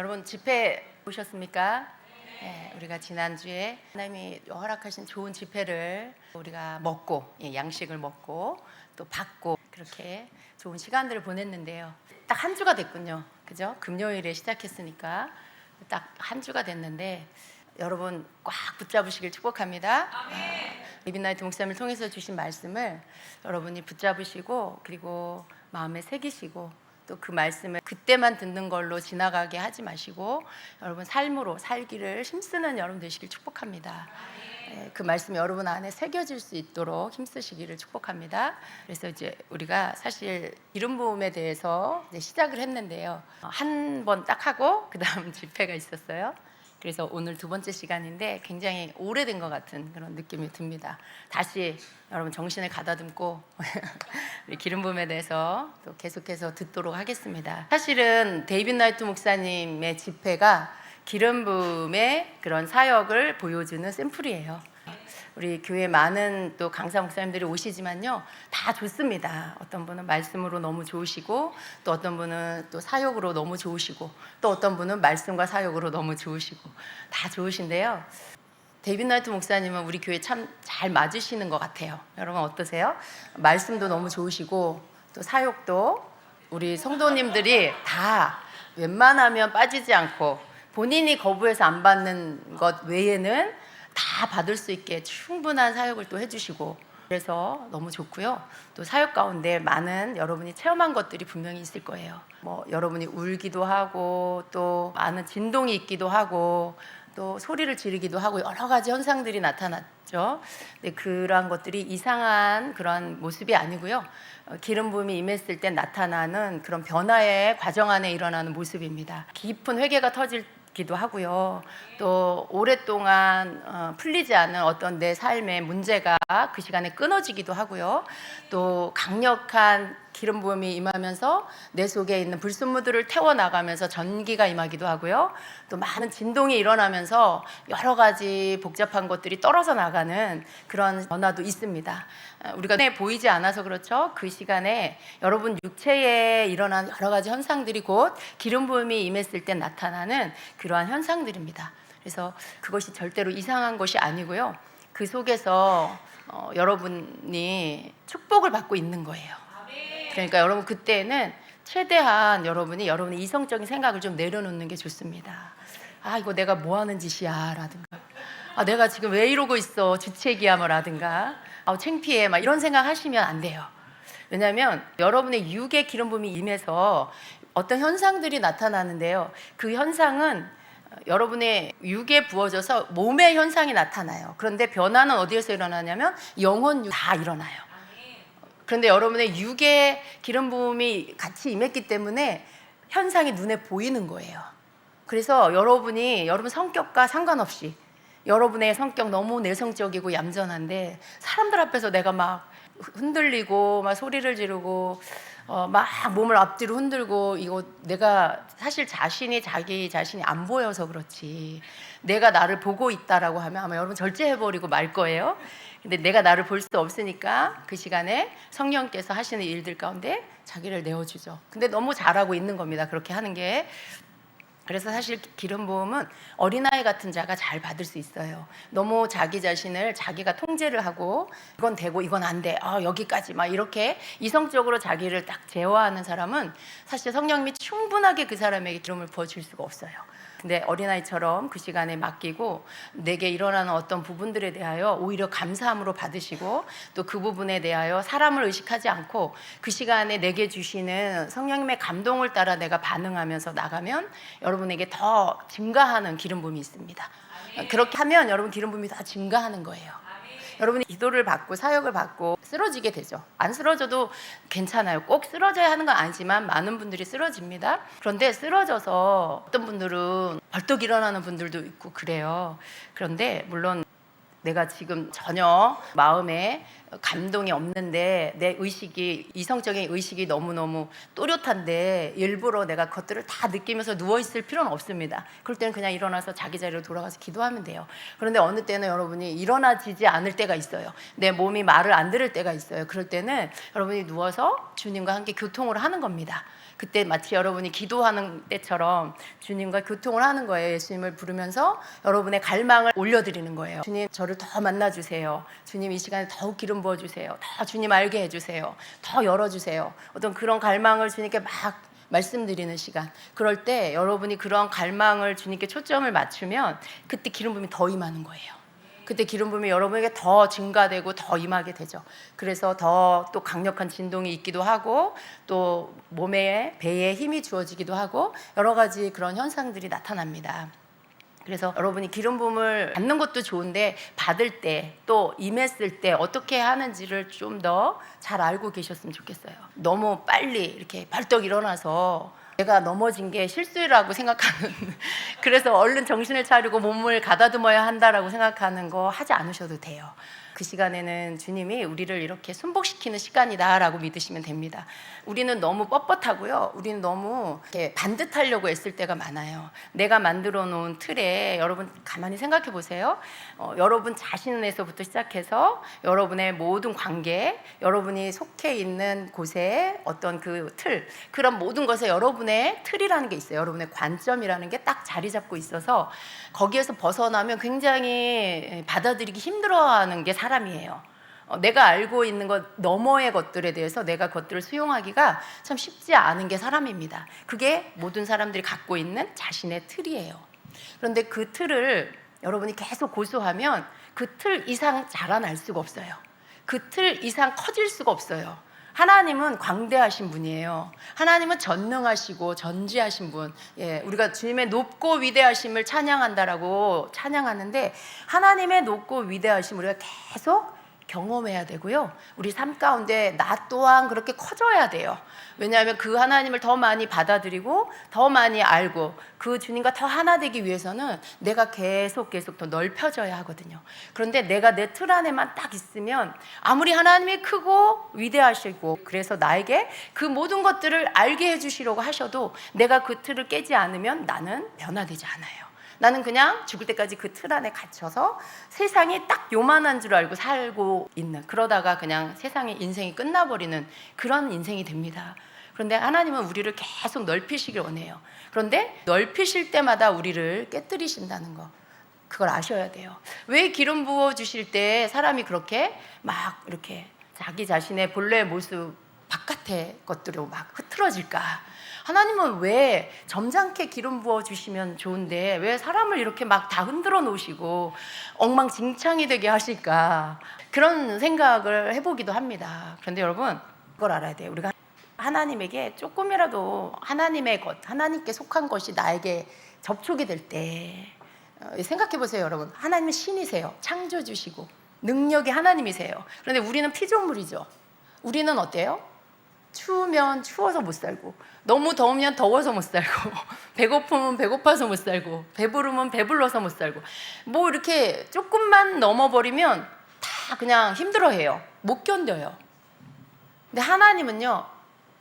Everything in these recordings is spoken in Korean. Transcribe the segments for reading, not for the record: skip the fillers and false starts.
여러분 집회 보셨습니까? 네, 우리가 지난주에 하나님이 허락하신 좋은 집회를 우리가 먹고 양식을 먹고 또 받고 그렇게 좋은 시간들을 보냈는데요. 딱 한 주가 됐군요. 그죠? 금요일에 시작했으니까 딱 한 주가 됐는데 여러분 꽉 붙잡으시길 축복합니다. 리빈나이트 목사님을 통해서 주신 말씀을 여러분이 붙잡으시고 그리고 마음에 새기시고 또 그 말씀을 그때만 듣는 걸로 지나가게 하지 마시고 여러분 삶으로 살기를 힘쓰는 여러분 되시길 축복합니다. 그 말씀이 여러분 안에 새겨질 수 있도록 힘쓰시기를 축복합니다. 그래서 이제 우리가 사실 기름 부음에 대해서 이제 시작을 했는데요. 한 번 딱 하고 그 다음 집회가 있었어요. 그래서 오늘 두 번째 시간인데 굉장히 오래된 것 같은 그런 느낌이 듭니다. 다시 여러분 정신을 가다듬고 우리 기름 부음에 대해서 또 계속해서 듣도록 하겠습니다. 사실은 데이빗 나이트 목사님의 집회가 기름 부음의 그런 사역을 보여주는 샘플이에요. 우리 교회 많은 또 강사 목사님들이 오시지만요, 다 좋습니다. 어떤 분은 말씀으로 너무 좋으시고 또 어떤 분은 또 사역으로 너무 좋으시고 또 어떤 분은 말씀과 사역으로 너무 좋으시고 다 좋으신데요. 데이빗 나이트 목사님은 우리 교회 참 잘 맞으시는 것 같아요. 여러분 어떠세요? 말씀도 너무 좋으시고 또 사역도 우리 성도님들이 다 웬만하면 빠지지 않고 본인이 거부해서 안 받는 것 외에는 다 받을 수 있게 충분한 사역을 또 해주시고 그래서 너무 좋고요. 또 사역 가운데 많은 여러분이 체험한 것들이 분명히 있을 거예요. 뭐 여러분이 울기도 하고 또 많은 진동이 있기도 하고 또 소리를 지르기도 하고 여러 가지 현상들이 나타났죠. 근데 그러한 것들이 이상한 그런 모습이 아니고요. 기름 부음이 임했을 때 나타나는 그런 변화의 과정 안에 일어나는 모습입니다. 깊은 회개가 터지기도 하고요. 또 오랫동안 풀리지 않은 어떤 내 삶의 문제가 그 시간에 끊어지기도 하고요. 또 강력한 기름 부음이 임하면서 내 속에 있는 불순물들을 태워나가면서 전기가 임하기도 하고요. 또 많은 진동이 일어나면서 여러 가지 복잡한 것들이 떨어져 나가는 그런 변화도 있습니다. 우리가 눈에 보이지 않아서 그렇죠. 그 시간에 여러분 육체에 일어난 여러 가지 현상들이 곧 기름 부음이 임했을 때 나타나는 그러한 현상들입니다. 그래서 그것이 절대로 이상한 것이 아니고요. 그 속에서 여러분이 축복을 받고 있는 거예요. 그러니까 여러분 그때는 최대한 여러분의 이성적인 생각을 좀 내려놓는 게 좋습니다. 아, 이거 내가 뭐 하는 짓이야 라든가, 아, 내가 지금 왜 이러고 있어 주책이야 뭐 라든가, 아, 창피해 막 이런 생각 하시면 안 돼요. 왜냐하면 여러분의 육의 기름 부음이 임해서 어떤 현상들이 나타나는데요. 그 현상은 여러분의 육에 부어져서 몸의 현상이 나타나요. 그런데 변화는 어디에서 일어나냐면 영혼 육 다 일어나요. 그런데 여러분의 육의 기름 부음이 같이 임했기 때문에 현상이 눈에 보이는 거예요. 그래서 여러분 성격과 상관없이 여러분의 성격 너무 내성적이고 얌전한데 사람들 앞에서 내가 막 흔들리고 막 소리를 지르고 막 몸을 앞뒤로 흔들고, 이거 내가 사실 자기 자신이 안 보여서 그렇지 내가 나를 보고 있다라고 하면 아마 여러분 절제해버리고 말 거예요. 근데 내가 나를 볼 수 없으니까 그 시간에 성령께서 하시는 일들 가운데 자기를 내어주죠. 근데 너무 잘하고 있는 겁니다, 그렇게 하는 게. 그래서 사실 기름 부음은 어린아이 같은 자가 잘 받을 수 있어요. 너무 자기 자신을 자기가 통제를 하고 이건 되고 이건 안 돼, 여기까지 막 이렇게 이성적으로 자기를 딱 제어하는 사람은 사실 성령님이 충분하게 그 사람에게 기름을 부어줄 수가 없어요. 근데 어린아이처럼 그 시간에 맡기고 내게 일어나는 어떤 부분들에 대하여 오히려 감사함으로 받으시고 또 그 부분에 대하여 사람을 의식하지 않고 그 시간에 내게 주시는 성령님의 감동을 따라 내가 반응하면서 나가면 여러분에게 더 증가하는 기름 부음이 있습니다. 그렇게 하면 여러분 기름 부음이 다 증가하는 거예요. 여러분이 기도를 받고 사역을 받고 쓰러지게 되죠. 안 쓰러져도 괜찮아요. 꼭 쓰러져야 하는 건 아니지만 많은 분들이 쓰러집니다. 그런데 쓰러져서 어떤 분들은 벌떡 일어나는 분들도 있고 그래요. 그런데 물론 내가 지금 전혀 마음에 감동이 없는데 내 의식이 이성적인 의식이 너무너무 또렷한데 일부러 내가 그것들을 다 느끼면서 누워있을 필요는 없습니다. 그럴 때는 그냥 일어나서 자기 자리로 돌아가서 기도하면 돼요. 그런데 어느 때는 여러분이 일어나지지 않을 때가 있어요. 내 몸이 말을 안 들을 때가 있어요. 그럴 때는 여러분이 누워서 주님과 함께 교통을 하는 겁니다. 그때 마치 여러분이 기도하는 때처럼 주님과 교통을 하는 거예요. 예수님을 부르면서 여러분의 갈망을 올려드리는 거예요. 주님, 저를 더 만나주세요. 주님, 이 시간에 더욱 기름 부어주세요. 더 주님 알게 해주세요. 더 열어주세요. 어떤 그런 갈망을 주님께 막 말씀드리는 시간. 그럴 때 여러분이 그런 갈망을 주님께 초점을 맞추면 그때 기름 부음이 더 임하는 거예요. 그때 기름 부음이 여러분에게 더 증가되고 더 임하게 되죠. 그래서 더 또 강력한 진동이 있기도 하고 또 몸에 배에 힘이 주어지기도 하고 여러 가지 그런 현상들이 나타납니다. 그래서 여러분이 기름 부음을 받는 것도 좋은데 받을 때 또 임했을 때 어떻게 하는지를 좀 더 잘 알고 계셨으면 좋겠어요. 너무 빨리 이렇게 벌떡 일어나서 내가 넘어진 게 실수라고 생각하는 그래서 얼른 정신을 차리고 몸을 가다듬어야 한다라고 생각하는 거 하지 않으셔도 돼요. 그 시간에는 주님이 우리를 이렇게 순복시키는 시간이다라고 믿으시면 됩니다. 우리는 너무 뻣뻣하고요. 우리는 너무 이렇게 반듯하려고 애쓸 때가 많아요. 내가 만들어 놓은 틀에 여러분 가만히 생각해 보세요. 여러분 자신에서부터 시작해서 여러분의 모든 관계, 여러분이 속해 있는 곳에 어떤 그 틀, 그런 모든 것에 여러분의 틀이라는 게 있어요. 여러분의 관점이라는 게 딱 자리 잡고 있어서 거기에서 벗어나면 굉장히 받아들이기 힘들어하는 게 사람이에요. 내가 알고 있는 것 너머의 것들에 대해서 내가 그것들을 수용하기가 참 쉽지 않은 게 사람입니다. 그게 모든 사람들이 갖고 있는 자신의 틀이에요. 그런데 그 틀을 여러분이 계속 고수하면 그 틀 이상 자라날 수가 없어요. 그 틀 이상 커질 수가 없어요. 하나님은 광대하신 분이에요. 하나님은 전능하시고 전지하신 분. 우리가 주님의 높고 위대하심을 찬양한다라고 찬양하는데 하나님의 높고 위대하심을 우리가 계속 경험해야 되고요. 우리 삶 가운데 나 또한 그렇게 커져야 돼요. 왜냐하면 그 하나님을 더 많이 받아들이고 더 많이 알고 그 주님과 더 하나 되기 위해서는 내가 계속 더 넓혀져야 하거든요. 그런데 내가 내 틀 안에만 딱 있으면 아무리 하나님이 크고 위대하시고 그래서 나에게 그 모든 것들을 알게 해주시려고 하셔도 내가 그 틀을 깨지 않으면 나는 변화되지 않아요. 나는 그냥 죽을 때까지 그 틀 안에 갇혀서 세상이 딱 요만한 줄 알고 살고 있는, 그러다가 그냥 세상의 인생이 끝나버리는 그런 인생이 됩니다. 그런데 하나님은 우리를 계속 넓히시길 원해요. 그런데 넓히실 때마다 우리를 깨뜨리신다는 거, 그걸 아셔야 돼요. 왜 기름 부어 주실 때 사람이 그렇게 막 이렇게 자기 자신의 본래의 모습 바깥의 것들로 막 흐트러질까? 하나님은 왜 점잖게 기름 부어 주시면 좋은데 왜 사람을 이렇게 막 다 흔들어 놓으시고 엉망진창이 되게 하실까? 그런 생각을 해보기도 합니다. 그런데 여러분 그걸 알아야 돼요. 우리가 하나님에게 조금이라도 하나님의 것, 하나님께 속한 것이 나에게 접촉이 될 때 생각해 보세요. 여러분, 하나님은 신이세요. 창조주시고 능력이 하나님이세요. 그런데 우리는 피조물이죠. 우리는 어때요? 추우면 추워서 못 살고, 너무 더우면 더워서 못 살고, 배고프면 배고파서 못 살고, 배부르면 배불러서 못 살고, 뭐 이렇게 조금만 넘어버리면 다 그냥 힘들어해요. 못 견뎌요. 근데 하나님은요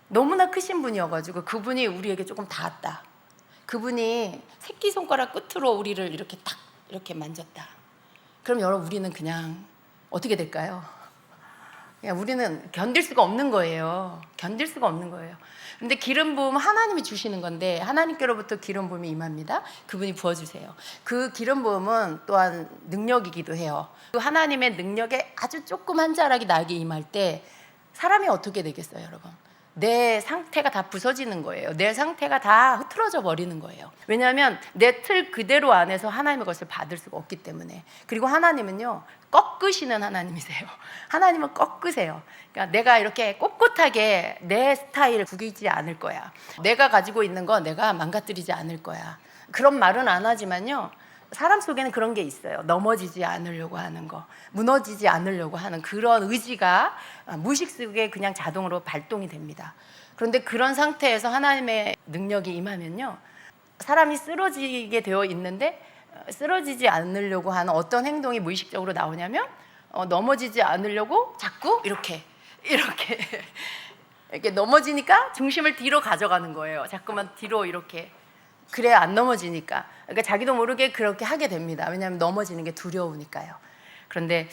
너무나 크신 분이어가지고 그분이 우리에게 조금 닿았다. 그분이 새끼손가락 끝으로 우리를 이렇게 딱 이렇게 만졌다. 그럼 여러분 우리는 그냥 어떻게 될까요? 우리는 견딜 수가 없는 거예요. 견딜 수가 없는 거예요. 근데 기름 부음 하나님이 주시는 건데 하나님께로부터 기름 부음이 임합니다. 그분이 부어주세요. 그 기름 부음은 또한 능력이기도 해요. 그 하나님의 능력에 아주 조금 한 자락이 나에게 임할 때 사람이 어떻게 되겠어요, 여러분? 내 상태가 다 부서지는 거예요. 내 상태가 다 흐트러져 버리는 거예요. 왜냐하면 내 틀 그대로 안에서 하나님의 것을 받을 수가 없기 때문에. 그리고 하나님은요 꺾으시는 하나님이세요. 하나님은 꺾으세요. 그러니까 내가 이렇게 꼿꼿하게 내 스타일을 구기지 않을 거야. 내가 가지고 있는 거 내가 망가뜨리지 않을 거야. 그런 말은 안 하지만요 사람 속에는 그런 게 있어요. 넘어지지 않으려고 하는 거, 무너지지 않으려고 하는 그런 의지가 무의식 속에 그냥 자동으로 발동이 됩니다. 그런데 그런 상태에서 하나님의 능력이 임하면요 사람이 쓰러지게 되어 있는데 쓰러지지 않으려고 하는 어떤 행동이 무의식적으로 나오냐면 넘어지지 않으려고 자꾸 이렇게 이렇게 넘어지니까 중심을 뒤로 가져가는 거예요. 자꾸만 뒤로 이렇게. 그래야 안 넘어지니까. 그러니까 자기도 모르게 그렇게 하게 됩니다. 왜냐하면 넘어지는 게 두려우니까요. 그런데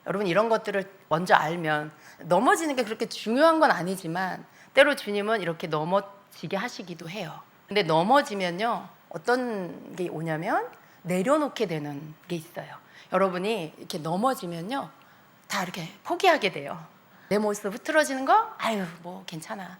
여러분 이런 것들을 먼저 알면 넘어지는 게 그렇게 중요한 건 아니지만 때로 주님은 이렇게 넘어지게 하시기도 해요. 근데 넘어지면요 어떤 게 오냐면 내려놓게 되는 게 있어요. 여러분이 이렇게 넘어지면요 다 이렇게 포기하게 돼요. 내 모습 흐트러지는 거? 아유 뭐 괜찮아.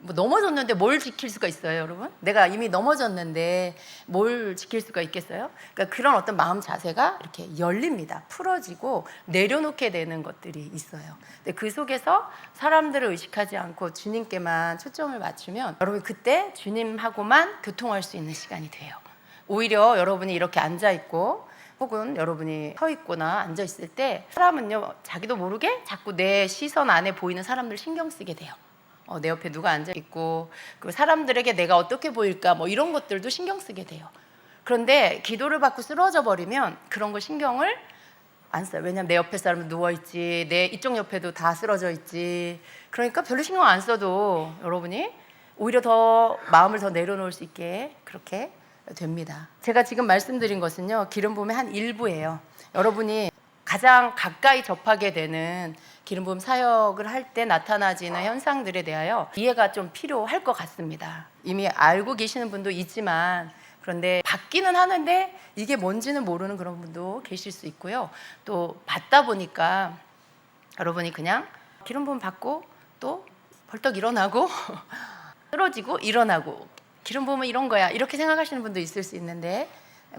뭐 넘어졌는데 뭘 지킬 수가 있어요, 여러분? 내가 이미 넘어졌는데 뭘 지킬 수가 있겠어요? 그러니까 그런 어떤 마음 자세가 이렇게 열립니다. 풀어지고 내려놓게 되는 것들이 있어요. 근데 그 속에서 사람들을 의식하지 않고 주님께만 초점을 맞추면 여러분 그때 주님하고만 교통할 수 있는 시간이 돼요. 오히려 여러분이 이렇게 앉아 있고 혹은 여러분이 서 있거나 앉아 있을 때 사람은요 자기도 모르게 자꾸 내 시선 안에 보이는 사람들 신경 쓰게 돼요. 내 옆에 누가 앉아 있고 그 사람들에게 내가 어떻게 보일까 뭐 이런 것들도 신경 쓰게 돼요. 그런데 기도를 받고 쓰러져 버리면 그런 거 신경을 안 써요. 왜냐하면 내 옆에 사람은 누워 있지, 내 이쪽 옆에도 다 쓰러져 있지. 그러니까 별로 신경 안 써도 여러분이 오히려 더 마음을 더 내려놓을 수 있게 그렇게 됩니다. 제가 지금 말씀드린 것은요 기름 부음의 한 일부예요. 여러분이 가장 가까이 접하게 되는 기름 부음 사역을 할 때 나타나지는 현상들에 대하여 이해가 좀 필요할 것 같습니다. 이미 알고 계시는 분도 있지만 그런데 받기는 하는데 이게 뭔지는 모르는 그런 분도 계실 수 있고요. 또 받다 보니까 여러분이 그냥 기름 부음 받고 또 벌떡 일어나고 쓰러지고 일어나고 기름 부음은 이런 거야 이렇게 생각하시는 분도 있을 수 있는데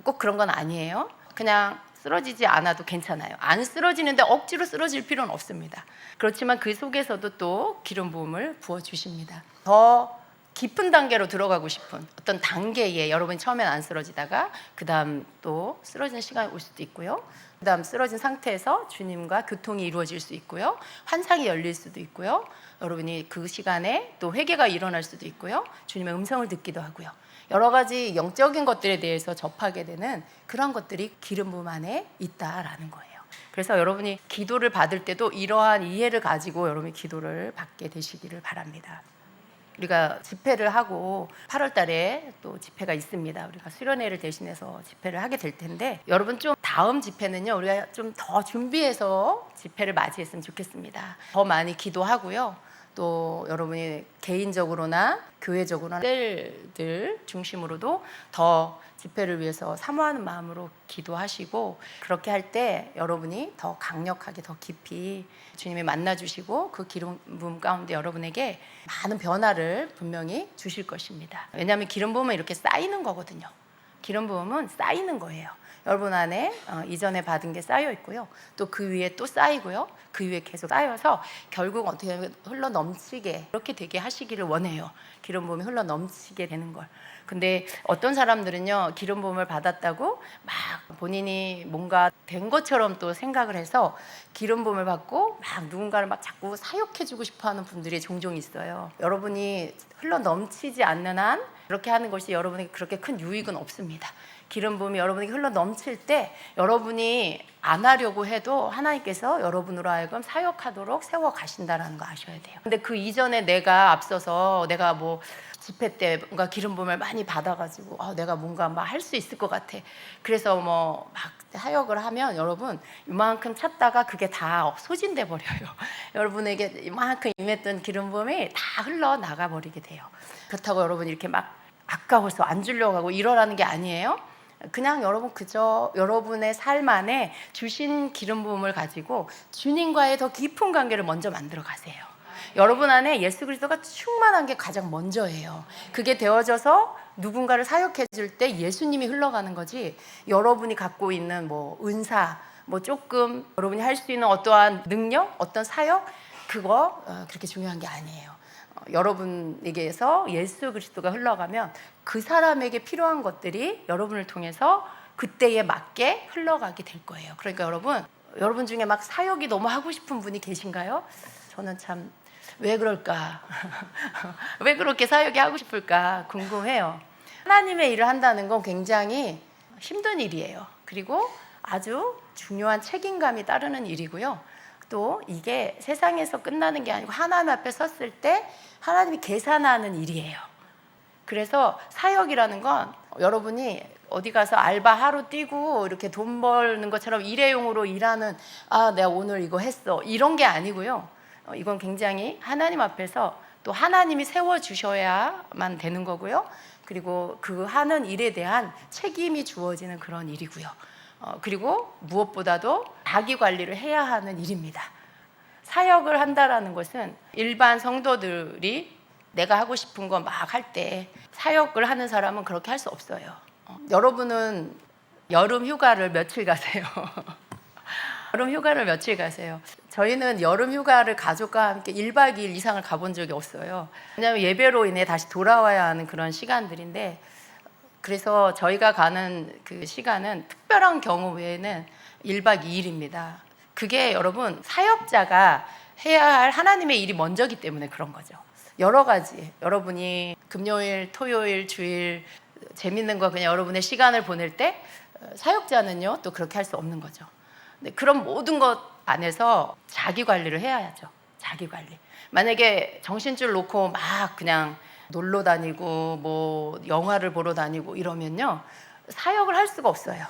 꼭 그런 건 아니에요. 그냥 쓰러지지 않아도 괜찮아요. 안 쓰러지는데 억지로 쓰러질 필요는 없습니다. 그렇지만 그 속에서도 또 기름 부음을 부어주십니다. 더 깊은 단계로 들어가고 싶은 어떤 단계에 여러분이 처음엔 안 쓰러지다가 그 다음 또 쓰러지는 시간이 올 수도 있고요. 그 다음 쓰러진 상태에서 주님과 교통이 이루어질 수 있고요. 환상이 열릴 수도 있고요. 여러분이 그 시간에 또 회개가 일어날 수도 있고요. 주님의 음성을 듣기도 하고요. 여러 가지 영적인 것들에 대해서 접하게 되는 그런 것들이 기름 부음 안에 있다라는 거예요. 그래서 여러분이 기도를 받을 때도 이러한 이해를 가지고 여러분이 기도를 받게 되시기를 바랍니다. 우리가 집회를 하고 8월 달에 또 집회가 있습니다. 우리가 수련회를 대신해서 집회를 하게 될 텐데 여러분 좀 다음 집회는요 우리가 좀 더 준비해서 집회를 맞이했으면 좋겠습니다. 더 많이 기도하고요. 또 여러분이 개인적으로나 교회적으로나 셀들 중심으로도 더 집회를 위해서 사모하는 마음으로 기도하시고 그렇게 할 때 여러분이 더 강력하게 더 깊이 주님이 만나주시고 그 기름 부음 가운데 여러분에게 많은 변화를 분명히 주실 것입니다. 왜냐하면 기름 부음은 이렇게 쌓이는 거거든요. 기름 부음은 쌓이는 거예요. 여러분 안에 이전에 받은 게 쌓여 있고요. 또 그 위에 또 쌓이고요. 그 위에 계속 쌓여서 결국 어떻게 하면 흘러 넘치게 이렇게 되게 하시기를 원해요. 기름 부음이 흘러 넘치게 되는 걸. 근데 어떤 사람들은요 기름 부음을 받았다고 막 본인이 뭔가 된 것처럼 또 생각을 해서 기름 부음을 받고 막 누군가를 막 자꾸 사역해주고 싶어하는 분들이 종종 있어요. 여러분이 흘러 넘치지 않는 한 그렇게 하는 것이 여러분에게 그렇게 큰 유익은 없습니다. 기름 부음이 여러분에게 흘러 넘칠 때 여러분이 안 하려고 해도 하나님께서 여러분으로 하여금 사역하도록 세워 가신다라는 거 아셔야 돼요. 근데 그 이전에 내가 앞서서 내가 뭐 집회 때 뭔가 기름 부음을 많이 받아가지고 내가 뭔가 막 할 수 있을 것 같아. 그래서 뭐 막 사역을 하면 여러분 이만큼 찾다가 그게 다 소진돼 버려요. 여러분에게 이만큼 임했던 기름 부음이 다 흘러 나가 버리게 돼요. 그렇다고 여러분 이렇게 막 아까워서 안 주려고 하고 이러라는 게 아니에요. 그냥 여러분 그저 여러분의 삶 안에 주신 기름 부음을 가지고 주님과의 더 깊은 관계를 먼저 만들어 가세요. 여러분 안에 예수 그리스도가 충만한 게 가장 먼저예요. 그게 되어져서 누군가를 사역해 줄 때 예수님이 흘러가는 거지 여러분이 갖고 있는 뭐 은사 뭐 조금 여러분이 할 수 있는 어떠한 능력 어떤 사역 그거 그렇게 중요한 게 아니에요. 여러분에게서 예수 그리스도가 흘러가면 그 사람에게 필요한 것들이 여러분을 통해서 그때에 맞게 흘러가게 될 거예요. 그러니까 여러분 중에 막 사역이 너무 하고 싶은 분이 계신가요? 저는 참 왜 그럴까? 왜 그렇게 사역이 하고 싶을까 궁금해요. 하나님의 일을 한다는 건 굉장히 힘든 일이에요. 그리고 아주 중요한 책임감이 따르는 일이고요. 또 이게 세상에서 끝나는 게 아니고 하나님 앞에 섰을 때 하나님이 계산하는 일이에요. 그래서 사역이라는 건 여러분이 어디 가서 알바 하루 뛰고 이렇게 돈 버는 것처럼 일회용으로 일하는 내가 오늘 이거 했어 이런 게 아니고요. 이건 굉장히 하나님 앞에서 또 하나님이 세워주셔야만 되는 거고요. 그리고 그 하는 일에 대한 책임이 주어지는 그런 일이고요. 그리고 무엇보다도 자기 관리를 해야 하는 일입니다. 사역을 한다라는 것은 일반 성도들이 내가 하고 싶은 거 막 할 때 사역을 하는 사람은 그렇게 할 수 없어요. 여러분은 여름 휴가를 며칠 가세요? 여름 휴가를 며칠 가세요? 저희는 여름 휴가를 가족과 함께 1박 2일 이상을 가본 적이 없어요. 왜냐하면 예배로 인해 다시 돌아와야 하는 그런 시간들인데, 그래서 저희가 가는 그 시간은 특별한 경우 외에는 1박 2일입니다. 그게 여러분 사역자가 해야 할 하나님의 일이 먼저기 때문에 그런 거죠. 여러 가지 여러분이 금요일, 토요일, 주일 재밌는 거 그냥 여러분의 시간을 보낼 때 사역자는요 또 그렇게 할 수 없는 거죠. 근데 그런 모든 것 안에서 자기 관리를 해야죠. 자기 관리. 만약에 정신줄 놓고 막 그냥 놀러 다니고 뭐 영화를 보러 다니고 이러면요 사역을 할 수가 없어요.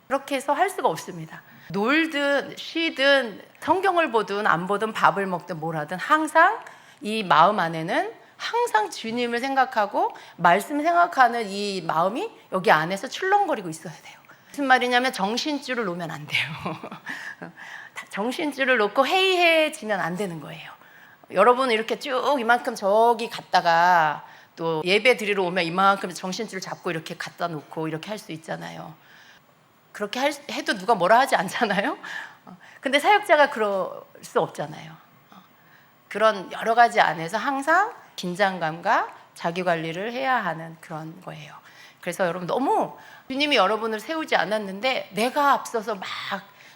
그렇게 해서 할 수가 없습니다. 놀든 쉬든 성경을 보든 안 보든 밥을 먹든 뭘 하든 항상 이 마음 안에는 항상 주님을 생각하고 말씀 생각하는 이 마음이 여기 안에서 출렁거리고 있어야 돼요. 무슨 말이냐면 정신줄을 놓으면 안 돼요. 정신줄을 놓고 해이해지면 안 되는 거예요. 여러분은 이렇게 쭉 이만큼 저기 갔다가 또 예배 드리러 오면 이만큼 정신줄 잡고 이렇게 갖다 놓고 이렇게 할 수 있잖아요. 그렇게 해도 누가 뭐라 하지 않잖아요. 근데 사역자가 그럴 수 없잖아요. 그런 여러 가지 안에서 항상 긴장감과 자기 관리를 해야 하는 그런 거예요. 그래서 여러분 너무 주님이 여러분을 세우지 않았는데 내가 앞서서 막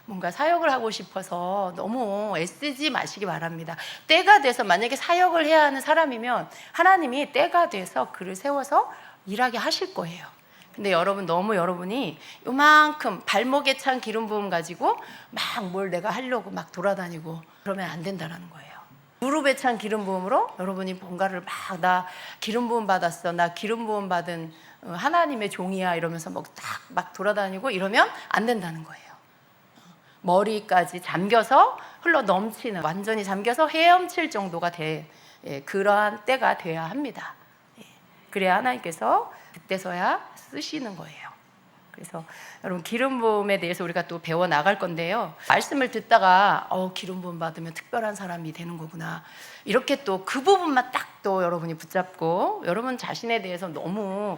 뭔가 사역을 하고 싶어서 너무 애쓰지 마시기 바랍니다. 때가 돼서 만약에 사역을 해야 하는 사람이면 하나님이 때가 돼서 그를 세워서 일하게 하실 거예요. 근데 여러분이 요만큼 발목에 찬 기름 부음 가지고 막 뭘 내가 하려고 막 돌아다니고 그러면 안 된다는 거예요. 무릎에 찬 기름 부음으로 여러분이 뭔가를 나 기름 부음 받았어, 나 기름 부음 받은 하나님의 종이야 이러면서 막 돌아다니고 이러면 안 된다는 거예요. 머리까지 잠겨서 흘러 넘치는, 완전히 잠겨서 헤엄칠 정도가 그러한 때가 돼야 합니다. 그래야 하나님께서 그때서야 쓰시는 거예요. 그래서 여러분 기름 부음에 대해서 우리가 또 배워 나갈 건데요. 말씀을 듣다가 기름 부음 받으면 특별한 사람이 되는 거구나. 이렇게 또 그 부분만 딱 또 여러분이 붙잡고 여러분 자신에 대해서 너무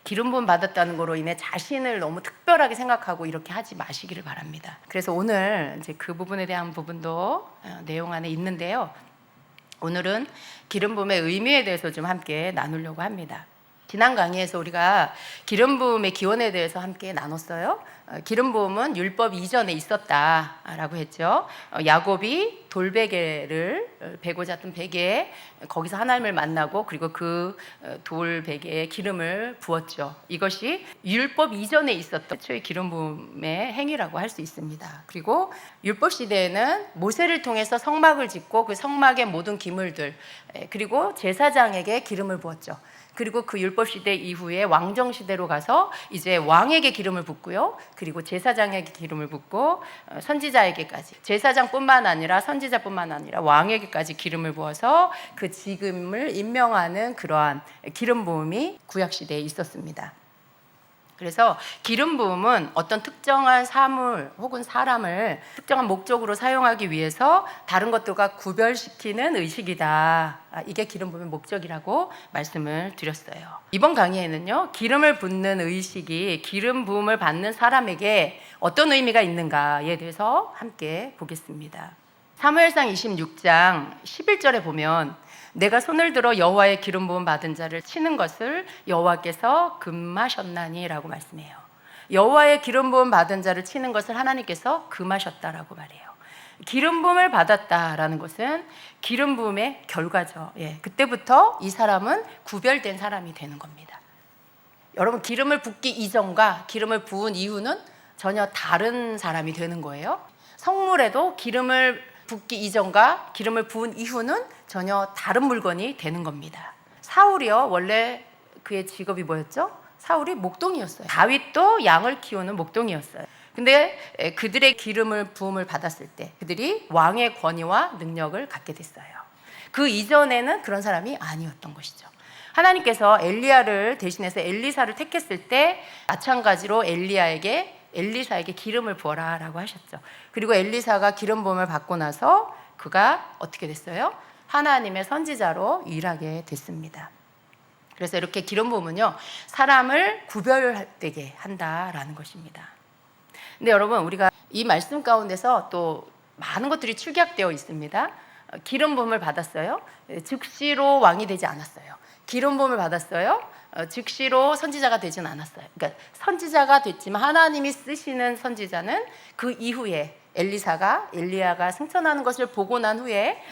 기름 부음 받았다는 거로 인해 자신을 너무 특별하게 생각하고 이렇게 하지 마시기를 바랍니다. 그래서 오늘 이제 그 부분에 대한 부분도 내용 안에 있는데요. 오늘은 기름 부음의 의미에 대해서 좀 함께 나누려고 합니다. 지난 강의에서 우리가 기름 부음의 기원에 대해서 함께 나눴어요. 기름 부음은 율법 이전에 있었다라고 했죠. 야곱이 돌베개를 베고 잤던 베개에 거기서 하나님을 만나고 그리고 그 돌베개에 기름을 부었죠. 이것이 율법 이전에 있었던 최초의 기름 부음의 행위라고 할 수 있습니다. 그리고 율법 시대에는 모세를 통해서 성막을 짓고 그 성막의 모든 기물들 그리고 제사장에게 기름을 부었죠. 그리고 그 율법 시대 이후에 왕정 시대로 가서 이제 왕에게 기름을 붓고요. 그리고 제사장에게 기름을 붓고 선지자에게까지, 제사장뿐만 아니라 선지자뿐만 아니라 왕에게까지 기름을 부어서 그 직임을 임명하는 그러한 기름 부음이 구약 시대에 있었습니다. 그래서 기름 부음은 어떤 특정한 사물 혹은 사람을 특정한 목적으로 사용하기 위해서 다른 것들과 구별시키는 의식이다. 이게 기름 부음의 목적이라고 말씀을 드렸어요. 이번 강의에는요, 기름을 붓는 의식이 기름 부음을 받는 사람에게 어떤 의미가 있는가에 대해서 함께 보겠습니다. 사무엘상 26장 11절에 보면 내가 손을 들어 여호와의 기름 부음 받은 자를 치는 것을 여호와께서 금하셨나니라고 말씀해요. 여호와의 기름 부음 받은 자를 치는 것을 하나님께서 금하셨다라고 말해요. 기름 부음을 받았다라는 것은 기름 부음의 결과죠. 그때부터 이 사람은 구별된 사람이 되는 겁니다. 여러분, 기름을 붓기 이전과 기름을 부은 이후는 전혀 다른 사람이 되는 거예요. 성물에도 기름을 붓기 이전과 기름을 부은 이후는 전혀 다른 물건이 되는 겁니다. 사울이요, 원래 그의 직업이 뭐였죠? 사울이 목동이었어요. 다윗도 양을 키우는 목동이었어요. 근데 그들의 기름을 부음을 받았을 때 그들이 왕의 권위와 능력을 갖게 됐어요. 그 이전에는 그런 사람이 아니었던 것이죠. 하나님께서 엘리야를 대신해서 엘리사를 택했을 때 마찬가지로 엘리사에게 기름을 부어라 라고 하셨죠. 그리고 엘리사가 기름 부음을 받고 나서 그가 어떻게 됐어요? 하나님의 선지자로 일하게 됐습니다. 그래서 이렇게 기름 부음은요, 사람을 구별되게 한다라는 것입니다. 근데 여러분, 우리가 이 말씀 가운데서 또 많은 것들이 축약되어 있습니다. 기름 부음을 받았어요. 즉시로 왕이 되지 않았어요. 기름 부음을 받았어요. 즉시로 선지자가 되진 않았어요. 그러니까 선지자가 됐지만 하나님이 쓰시는 선지자는 그 이후에 엘리야가 승천하는 것을 보고 난 후에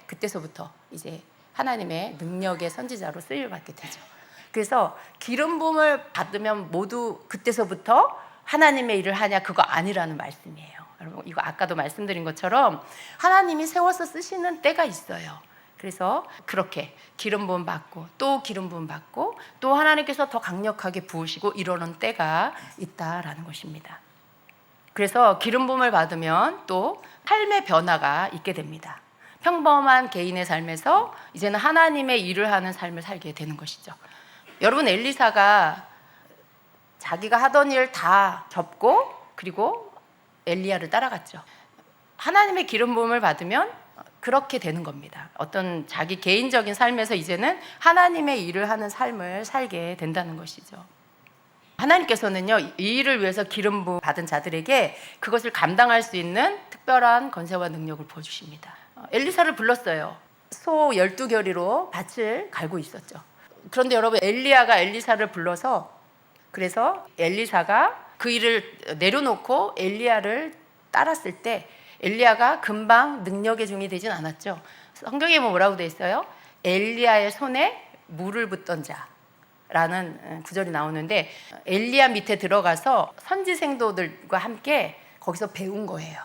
그때서부터 이제 하나님의 능력의 선지자로 쓰임을 받게 되죠. 그래서 기름 부음을 받으면 모두 그때서부터 하나님의 일을 하냐, 그거 아니라는 말씀이에요. 여러분, 이거 아까도 말씀드린 것처럼 하나님이 세워서 쓰시는 때가 있어요. 그래서 그렇게 기름 부음 받고 또 기름 부음 받고 또 하나님께서 더 강력하게 부으시고 이러는 때가 있다라는 것입니다. 그래서 기름 부음을 받으면 또 삶의 변화가 있게 됩니다. 평범한 개인의 삶에서 이제는 하나님의 일을 하는 삶을 살게 되는 것이죠. 여러분, 엘리사가 자기가 하던 일 다 접고 그리고 엘리야를 따라갔죠. 하나님의 기름 부음을 받으면 그렇게 되는 겁니다. 어떤 자기 개인적인 삶에서 이제는 하나님의 일을 하는 삶을 살게 된다는 것이죠. 하나님께서는요, 이 일을 위해서 기름 부음 받은 자들에게 그것을 감당할 수 있는 특별한 권세와 능력을 부어주십니다. 엘리사를 불렀어요. 소 12겨리로 밭을 갈고 있었죠. 그런데 여러분, 엘리야가 엘리사를 불러서, 그래서 엘리사가 그 일을 내려놓고 엘리야를 따랐을 때 엘리야가 금방 능력의 종이 되진 않았죠. 성경에 뭐라고 되어 있어요? 엘리야의 손에 물을 붓던 자라는 구절이 나오는데, 엘리야 밑에 들어가서 선지생도들과 함께 거기서 배운 거예요.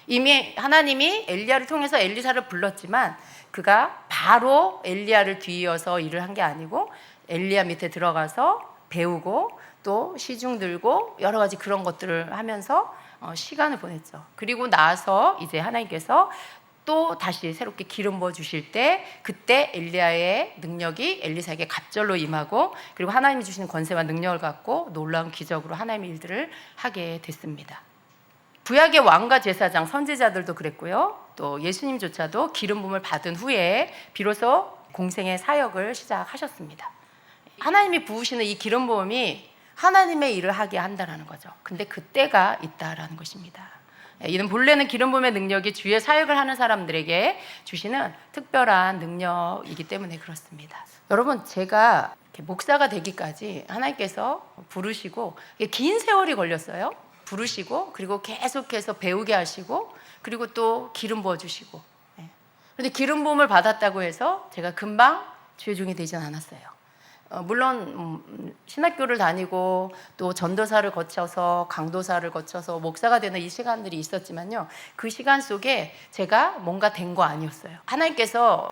이미 하나님이 엘리야를 통해서 엘리사를 불렀지만 그가 바로 엘리야를 뒤이어서 일을 한 게 아니고 엘리야 밑에 들어가서 배우고 또 시중 들고 여러 가지 그런 것들을 하면서 시간을 보냈죠. 그리고 나서 이제 하나님께서 또 다시 새롭게 기름 부어 주실 때 그때 엘리야의 능력이 엘리사에게 갑절로 임하고, 그리고 하나님이 주시는 권세와 능력을 갖고 놀라운 기적으로 하나님의 일들을 하게 됐습니다. 구약의 왕과 제사장, 선지자들도 그랬고요. 또 예수님조차도 기름 부음을 받은 후에 비로소 공생의 사역을 시작하셨습니다. 하나님이 부으시는 이 기름 부음이 하나님의 일을 하게 한다는 거죠. 근데 그때가 있다라는 것입니다. 이는 본래는 기름 부음의 능력이 주의 사역을 하는 사람들에게 주시는 특별한 능력이기 때문에 그렇습니다. 여러분, 제가 목사가 되기까지 하나님께서 부르시고 긴 세월이 걸렸어요. 부르시고 그리고 계속해서 배우게 하시고 그리고 또 기름 부어주시고. 그런데 기름 부음을 받았다고 해서 제가 금방 주의 종이 되진 않았어요. 물론 신학교를 다니고 또 전도사를 거쳐서 강도사를 거쳐서 목사가 되는 이 시간들이 있었지만요, 그 시간 속에 제가 뭔가 된 거 아니었어요. 하나님께서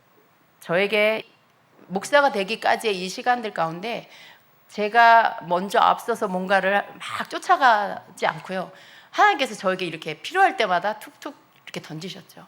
저에게 목사가 되기까지의 이 시간들 가운데 제가 먼저 앞서서 뭔가를 막 쫓아가지 않고요, 하나님께서 저에게 이렇게 필요할 때마다 툭툭 이렇게 던지셨죠.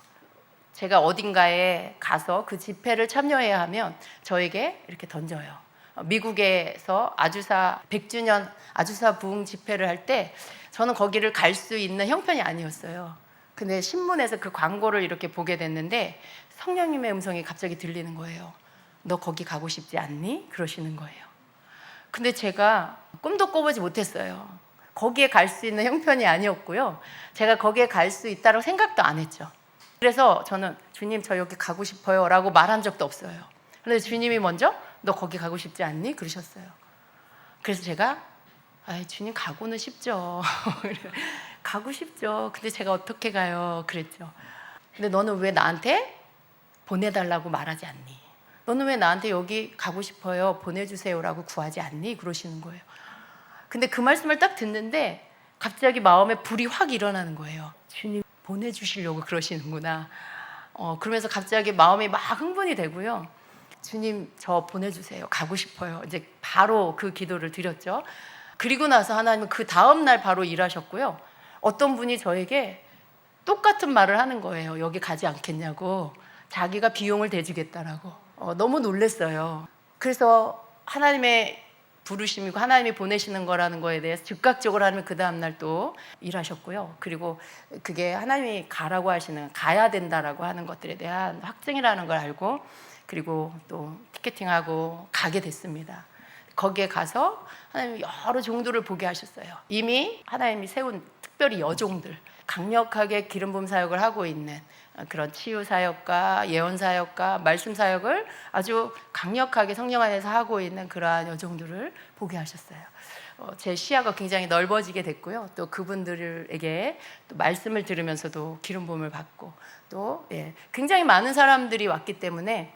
제가 어딘가에 가서 그 집회를 참여해야 하면 저에게 이렇게 던져요. 미국에서 아주사 100주년 아주사 부흥 집회를 할 때 저는 거기를 갈 수 있는 형편이 아니었어요. 근데 신문에서 그 광고를 이렇게 보게 됐는데 성령님의 음성이 갑자기 들리는 거예요. 너 거기 가고 싶지 않니? 그러시는 거예요. 근데 제가 꿈도 꿔보지 못했어요. 거기에 갈 수 있는 형편이 아니었고요, 제가 거기에 갈 수 있다고 생각도 안 했죠. 그래서 저는 주님, 저 여기 가고 싶어요 라고 말한 적도 없어요. 그런데 주님이 먼저 너 거기 가고 싶지 않니? 그러셨어요. 그래서 제가 주님, 가고는 싶죠. 가고 싶죠. 근데 제가 어떻게 가요? 그랬죠. 근데 너는 왜 나한테 보내달라고 말하지 않니? 너는 왜 나한테 여기 가고 싶어요, 보내주세요라고 구하지 않니? 그러시는 거예요. 근데 그 말씀을 딱 듣는데 갑자기 마음에 불이 확 일어나는 거예요. 주님 보내주시려고 그러시는구나. 그러면서 갑자기 마음이 막 흥분이 되고요. 주님 저 보내주세요, 가고 싶어요. 이제 바로 그 기도를 드렸죠. 그리고 나서 하나님은 그 다음 날 바로 일하셨고요. 어떤 분이 저에게 똑같은 말을 하는 거예요. 여기 가지 않겠냐고. 자기가 비용을 대주겠다라고. 너무 놀랐어요. 그래서 하나님의 부르심이고 하나님이 보내시는 거라는 거에 대해서 즉각적으로 하나님은 그 다음날 또 일하셨고요. 그리고 그게 하나님이 가라고 하시는, 가야 된다라고 하는 것들에 대한 확증이라는 걸 알고, 그리고 또 티켓팅하고 가게 됐습니다. 거기에 가서 하나님이 여러 종들을 보게 하셨어요. 이미 하나님이 세운 특별히 여종들, 강력하게 기름 부음 사역을 하고 있는 그런 치유 사역과 예언 사역과 말씀 사역을 아주 강력하게 성령 안에서 하고 있는 그러한 여종들을 보게 하셨어요. 제 시야가 굉장히 넓어지게 됐고요. 또 그분들에게 또 말씀을 들으면서도 기름 부음을 받고, 또 굉장히 많은 사람들이 왔기 때문에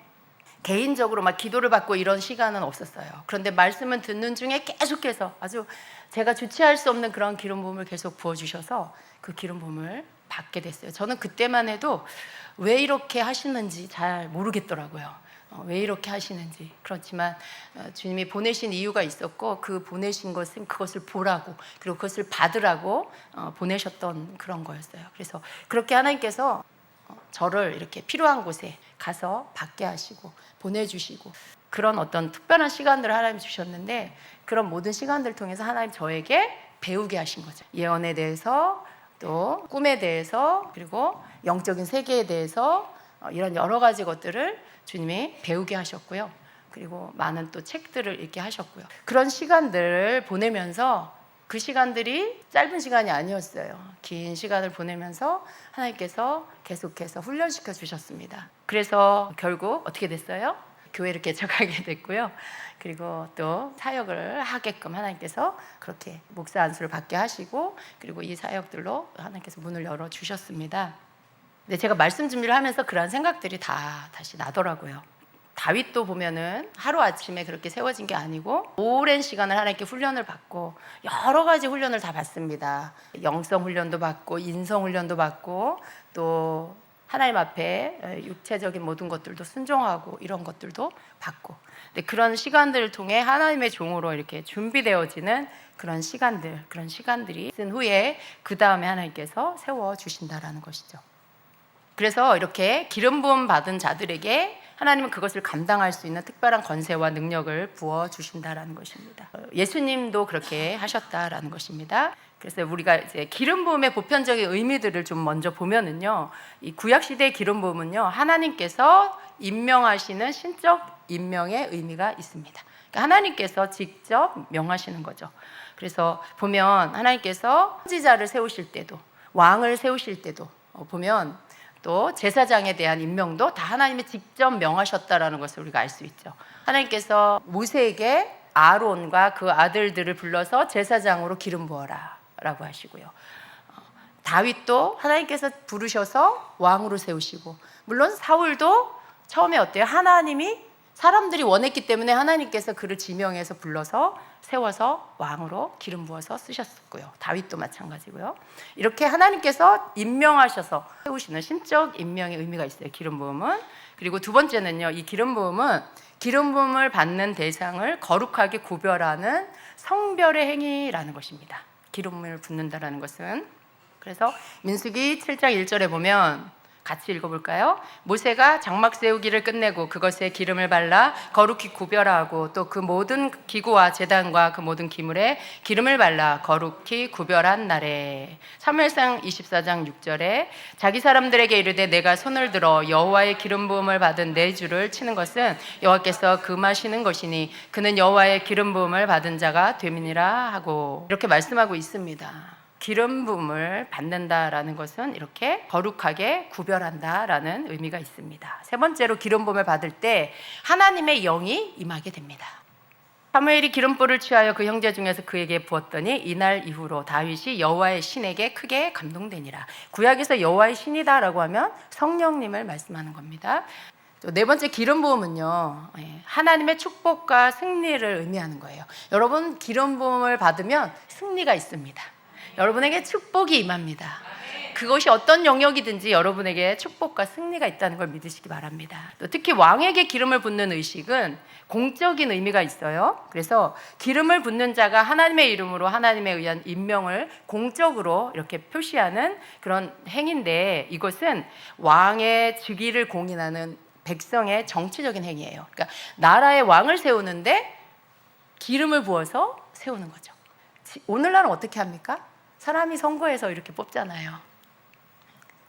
개인적으로 막 기도를 받고 이런 시간은 없었어요. 그런데 말씀을 듣는 중에 계속해서 아주 제가 주체할 수 없는 그런 기름 부음을 계속 부어주셔서 그 기름 부음을 받게 됐어요. 저는 그때만 해도 왜 이렇게 하시는지 잘 모르겠더라고요. 왜 이렇게 하시는지. 그렇지만 주님이 보내신 이유가 있었고, 그 보내신 것은 그것을 보라고, 그리고 그것을 받으라고 보내셨던 그런 거였어요. 그래서 그렇게 하나님께서 저를 이렇게 필요한 곳에 가서 받게 하시고 보내주시고, 그런 어떤 특별한 시간들을 하나님 주셨는데, 그런 모든 시간들을 통해서 하나님 저에게 배우게 하신 거죠. 예언에 대해서, 또 꿈에 대해서, 그리고 영적인 세계에 대해서 이런 여러 가지 것들을 주님이 배우게 하셨고요. 그리고 많은 또 책들을 읽게 하셨고요. 그런 시간들을 보내면서, 그 시간들이 짧은 시간이 아니었어요. 긴 시간을 보내면서 하나님께서 계속해서 훈련시켜 주셨습니다. 그래서 결국 어떻게 됐어요? 교회를 개척하게 됐고요. 그리고 또 사역을 하게끔 하나님께서 그렇게 목사 안수를 받게 하시고, 그리고 이 사역들로 하나님께서 문을 열어 주셨습니다. 근데 제가 말씀 준비를 하면서 그런 생각들이 다 다시 나더라고요. 다윗도 보면은 하루아침에 그렇게 세워진 게 아니고 오랜 시간을 하나님께 훈련을 받고 여러 가지 훈련을 다 받습니다. 영성 훈련도 받고 인성 훈련도 받고, 또 하나님 앞에 육체적인 모든 것들도 순종하고 이런 것들도 받고, 근데 그런 시간들을 통해 하나님의 종으로 이렇게 준비되어지는 그런 시간들, 그런 시간들이 있은 후에 그 다음에 하나님께서 세워주신다라는 것이죠. 그래서 이렇게 기름 부음 받은 자들에게 하나님은 그것을 감당할 수 있는 특별한 권세와 능력을 부어주신다라는 것입니다. 예수님도 그렇게 하셨다라는 것입니다. 그래서 우리가 이제 기름 부음의 보편적인 의미들을 좀 먼저 보면은요, 이 구약 시대의 기름 부음은요, 하나님께서 임명하시는 신적 임명의 의미가 있습니다. 그러니까 하나님께서 직접 명하시는 거죠. 그래서 보면 하나님께서 선지자를 세우실 때도, 왕을 세우실 때도 보면, 또 제사장에 대한 임명도 다 하나님이 직접 명하셨다라는 것을 우리가 알 수 있죠. 하나님께서 모세에게 아론과 그 아들들을 불러서 제사장으로 기름 부어라 라고 하시고요. 다윗도 하나님께서 부르셔서 왕으로 세우시고, 물론 사울도 처음에 어때요? 하나님이, 사람들이 원했기 때문에 하나님께서 그를 지명해서 불러서 세워서 왕으로 기름 부어서 쓰셨고요. 다윗도 마찬가지고요. 이렇게 하나님께서 임명하셔서 세우시는 신적 임명의 의미가 있어요, 기름 부음은. 그리고 두 번째는요, 이 기름 부음은 기름 부음을 받는 대상을 거룩하게 구별하는 성별의 행위라는 것입니다. 기름을 붓는다라는 것은. 그래서 민수기 7장 1절에 보면 같이 읽어볼까요? 모세가 장막 세우기를 끝내고 그것에 기름을 발라 거룩히 구별하고, 또 그 모든 기구와 제단과 그 모든 기물에 기름을 발라 거룩히 구별한 날에. 사무엘상 24장 6절에 자기 사람들에게 이르되 내가 손을 들어 여호와의 기름 부음을 받은 내 주를 치는 것은 여호와께서 금하시는 것이니 그는 여호와의 기름 부음을 받은 자가 됨이니라 하고, 이렇게 말씀하고 있습니다. 기름 부음을 받는다라는 것은 이렇게 거룩하게 구별한다라는 의미가 있습니다. 세 번째로 기름 부음을 받을 때 하나님의 영이 임하게 됩니다. 사무엘이 기름불을 취하여 그 형제 중에서 그에게 부었더니 이날 이후로 다윗이 여호와의 신에게 크게 감동되니라. 구약에서 여호와의 신이다라고 하면 성령님을 말씀하는 겁니다. 또 네 번째 기름 부음은요, 하나님의 축복과 승리를 의미하는 거예요. 여러분, 기름 부음을 받으면 승리가 있습니다. 여러분에게 축복이 임합니다. 그것이 어떤 영역이든지 여러분에게 축복과 승리가 있다는 걸 믿으시기 바랍니다. 또 특히 왕에게 기름을 붓는 의식은 공적인 의미가 있어요. 그래서 기름을 붓는 자가 하나님의 이름으로 하나님에 의한 임명을 공적으로 이렇게 표시하는 그런 행위인데, 이것은 왕의 즉위를 공인하는 백성의 정치적인 행위예요. 그러니까 나라의 왕을 세우는데 기름을 부어서 세우는 거죠. 오늘날은 어떻게 합니까? 사람이 선거해서 이렇게 뽑잖아요.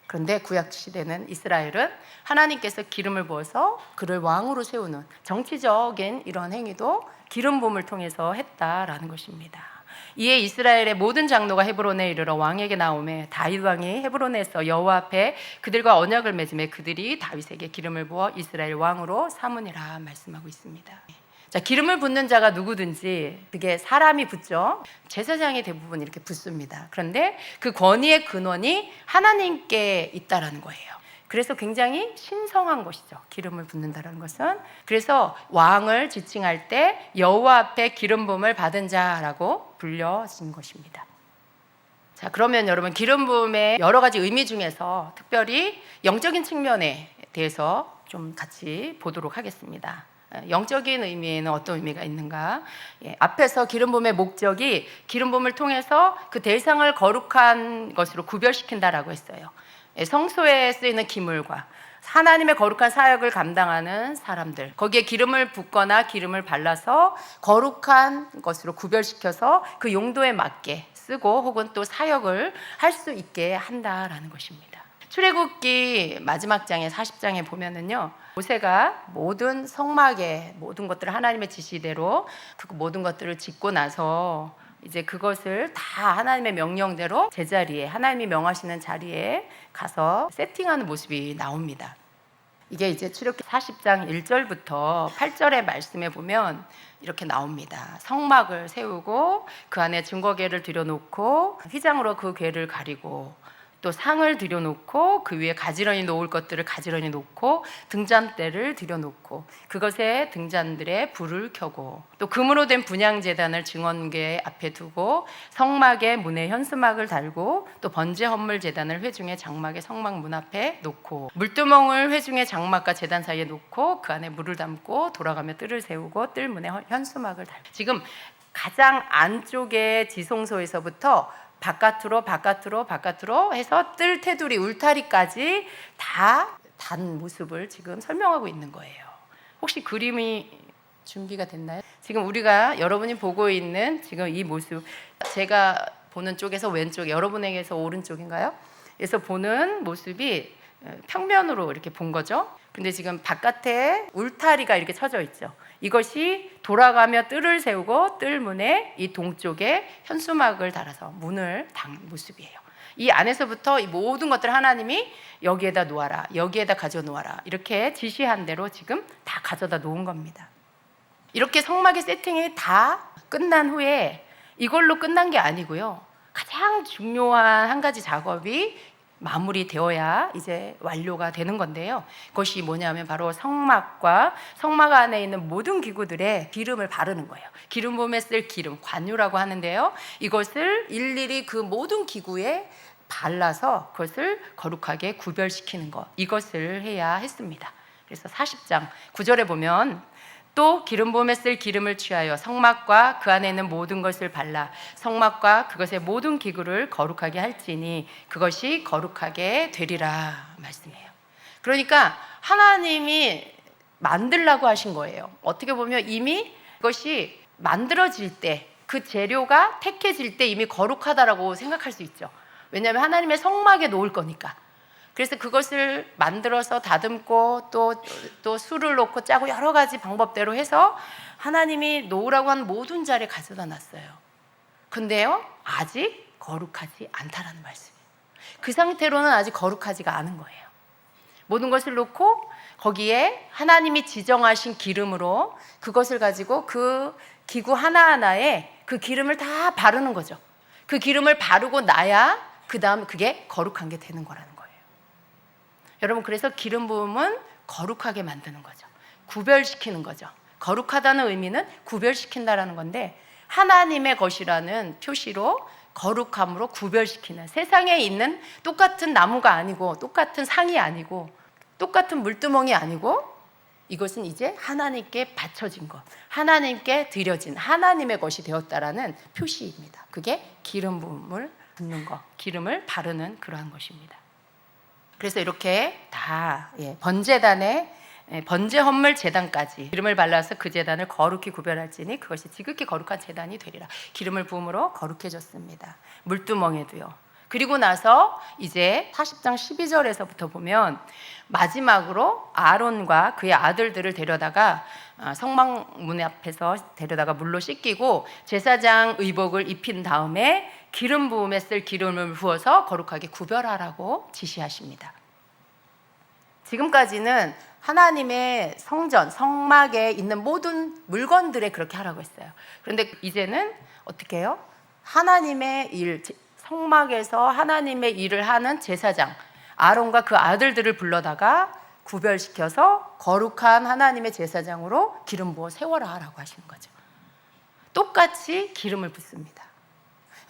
그런데 구약 시대는 이스라엘은 하나님께서 기름을 부어서 그를 왕으로 세우는 정치적인 이런 행위도 기름 부음을 통해서 했다라는 것입니다. 이에 이스라엘의 모든 장로가 헤브론에 이르러 왕에게 나오매 다윗 왕이 헤브론에서 여호와 앞에 그들과 언약을 맺음에 그들이 다윗에게 기름을 부어 이스라엘 왕으로 삼으니라 말씀하고 있습니다. 자, 기름을 붓는 자가 누구든지 그게 사람이 붓죠. 제사장이 대부분 이렇게 붓습니다. 그런데 그 권위의 근원이 하나님께 있다라는 거예요. 그래서 굉장히 신성한 것이죠. 기름을 붓는다는 것은. 그래서 왕을 지칭할 때 여호와 앞에 기름 부음을 받은 자라고 불려진 것입니다. 자, 그러면 여러분, 기름 부음의 여러 가지 의미 중에서 특별히 영적인 측면에 대해서 좀 같이 보도록 하겠습니다. 영적인 의미에는 어떤 의미가 있는가? 앞에서 기름 부음의 목적이 기름 부음을 통해서 그 대상을 거룩한 것으로 구별시킨다라고 했어요. 성소에 쓰이는 기물과 하나님의 거룩한 사역을 감당하는 사람들, 거기에 기름을 붓거나 기름을 발라서 거룩한 것으로 구별시켜서 그 용도에 맞게 쓰고 혹은 또 사역을 할 수 있게 한다라는 것입니다. 출애굽기 마지막 장에 40장에 보면은요, 모세가 모든 성막의 모든 것들을 하나님의 지시대로 그 모든 것들을 짓고 나서 이제 그것을 다 하나님의 명령대로 제자리에, 하나님이 명하시는 자리에 가서 세팅하는 모습이 나옵니다. 이게 이제 출애굽기 40장 1절부터 8절의 말씀에 보면 이렇게 나옵니다. 성막을 세우고 그 안에 증거궤를 들여놓고 휘장으로 그 궤를 가리고 또 상을 들여놓고 그 위에 가지런히 놓을 것들을 가지런히 놓고 등잔대를 들여놓고 그것에 등잔들에 불을 켜고 또 금으로 된 분향제단을 증언궤 앞에 두고 성막의 문에 현수막을 달고 또 번제 헌물 제단을 회중의 장막의 성막 문 앞에 놓고 물두멍을 회중의 장막과 제단 사이에 놓고 그 안에 물을 담고 돌아가며 뜰을 세우고 뜰 문에 현수막을 달고, 지금 가장 안쪽의 지성소에서부터 바깥으로 해서 뜰, 테두리, 울타리까지 다 단 모습을 지금 설명하고 있는 거예요. 혹시 그림이 준비가 됐나요? 지금 우리가 여러분이 보고 있는 지금 이 모습, 제가 보는 쪽에서 왼쪽, 여러분에게서 오른쪽인가요? 그래서 보는 모습이 평면으로 이렇게 본 거죠. 근데 지금 바깥에 울타리가 이렇게 쳐져 있죠. 이것이 돌아가며 뜰을 세우고 뜰 문에 이 동쪽에 현수막을 달아서 문을 단 모습이에요. 이 안에서부터 이 모든 것들 하나님이 여기에다 놓아라, 여기에다 가져 놓아라 이렇게 지시한 대로 지금 다 가져다 놓은 겁니다. 이렇게 성막의 세팅이 다 끝난 후에 이걸로 끝난 게 아니고요. 가장 중요한 한 가지 작업이 마무리되어야 이제 완료가 되는 건데요. 그것이 뭐냐면 바로 성막과 성막 안에 있는 모든 기구들에 기름을 바르는 거예요. 기름 부음에 쓸 기름, 관유라고 하는데요. 이것을 일일이 그 모든 기구에 발라서 그것을 거룩하게 구별시키는 것, 이것을 해야 했습니다. 그래서 40장 9절에 보면 또 기름 부음에 쓸 기름을 취하여 성막과 그 안에 있는 모든 것을 발라 성막과 그것의 모든 기구를 거룩하게 할지니 그것이 거룩하게 되리라 말씀해요. 그러니까 하나님이 만들라고 하신 거예요. 어떻게 보면 이미 그것이 만들어질 때, 그 재료가 택해질 때 이미 거룩하다라고 생각할 수 있죠. 왜냐하면 하나님의 성막에 놓을 거니까. 그래서 그것을 만들어서 다듬고 또 술을 넣고 짜고 여러 가지 방법대로 해서 하나님이 놓으라고 한 모든 자리에 가져다 놨어요. 근데요, 아직 거룩하지 않다라는 말씀이에요. 그 상태로는 아직 거룩하지가 않은 거예요. 모든 것을 놓고 거기에 하나님이 지정하신 기름으로 그것을 가지고 그 기구 하나하나에 그 기름을 다 바르는 거죠. 그 기름을 바르고 나야 그 다음 그게 거룩한 게 되는 거라는 거예요. 여러분, 그래서 기름 부음은 거룩하게 만드는 거죠. 구별시키는 거죠. 거룩하다는 의미는 구별시킨다라는 건데, 하나님의 것이라는 표시로 거룩함으로 구별시키는, 세상에 있는 똑같은 나무가 아니고 똑같은 상이 아니고 똑같은 물두멍이 아니고, 이것은 이제 하나님께 바쳐진 것, 하나님께 드려진 하나님의 것이 되었다라는 표시입니다. 그게 기름 부음을 붓는 것, 기름을 바르는 그러한 것입니다. 그래서 이렇게 다 번제단에 번제 헌물 제단까지 기름을 발라서 그 제단을 거룩히 구별할지니 그것이 지극히 거룩한 제단이 되리라. 기름을 부음으로 거룩해졌습니다. 물두멍에도요. 그리고 나서 이제 40장 12절에서부터 보면 마지막으로 아론과 그의 아들들을 데려다가 성막문 앞에서 데려다가 물로 씻기고 제사장 의복을 입힌 다음에 기름 부음에 쓸 기름을 부어서 거룩하게 구별하라고 지시하십니다. 지금까지는 하나님의 성전, 성막에 있는 모든 물건들에 그렇게 하라고 했어요. 그런데 이제는 어떻게 해요? 하나님의 일, 성막에서 하나님의 일을 하는 제사장 아론과 그 아들들을 불러다가 구별시켜서 거룩한 하나님의 제사장으로 기름 부어 세워라 하라고 하시는 거죠. 똑같이 기름을 붓습니다.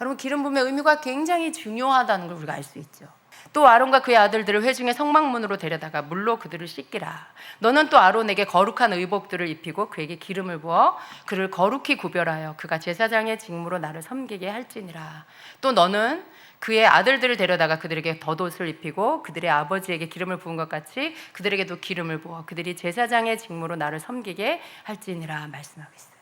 여러분, 기름 부음의 의미가 굉장히 중요하다는 걸 우리가 알 수 있죠. 또 아론과 그의 아들들을 회중의 성막문으로 데려다가 물로 그들을 씻기라. 너는 또 아론에게 거룩한 의복들을 입히고 그에게 기름을 부어 그를 거룩히 구별하여 그가 제사장의 직무로 나를 섬기게 할지니라. 또 너는 그의 아들들을 데려다가 그들에게 덧옷을 입히고 그들의 아버지에게 기름을 부은 것 같이 그들에게도 기름을 부어 그들이 제사장의 직무로 나를 섬기게 할지니라 말씀하고 있어요.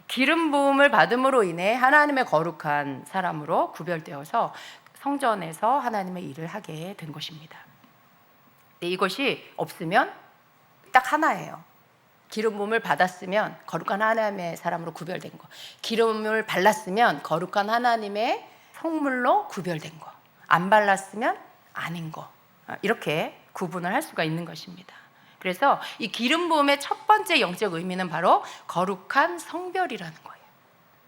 기름 부음을 받음으로 인해 하나님의 거룩한 사람으로 구별되어서 성전에서 하나님의 일을 하게 된 것입니다. 이것이 없으면 딱 하나예요. 기름 부음을 받았으면 거룩한 하나님의 사람으로 구별된 거, 기름을 발랐으면 거룩한 하나님의 성물로 구별된 거, 안 발랐으면 아닌 거, 이렇게 구분을 할 수가 있는 것입니다. 그래서 이 기름 부음의 첫 번째 영적 의미는 바로 거룩한 성별이라는 거예요.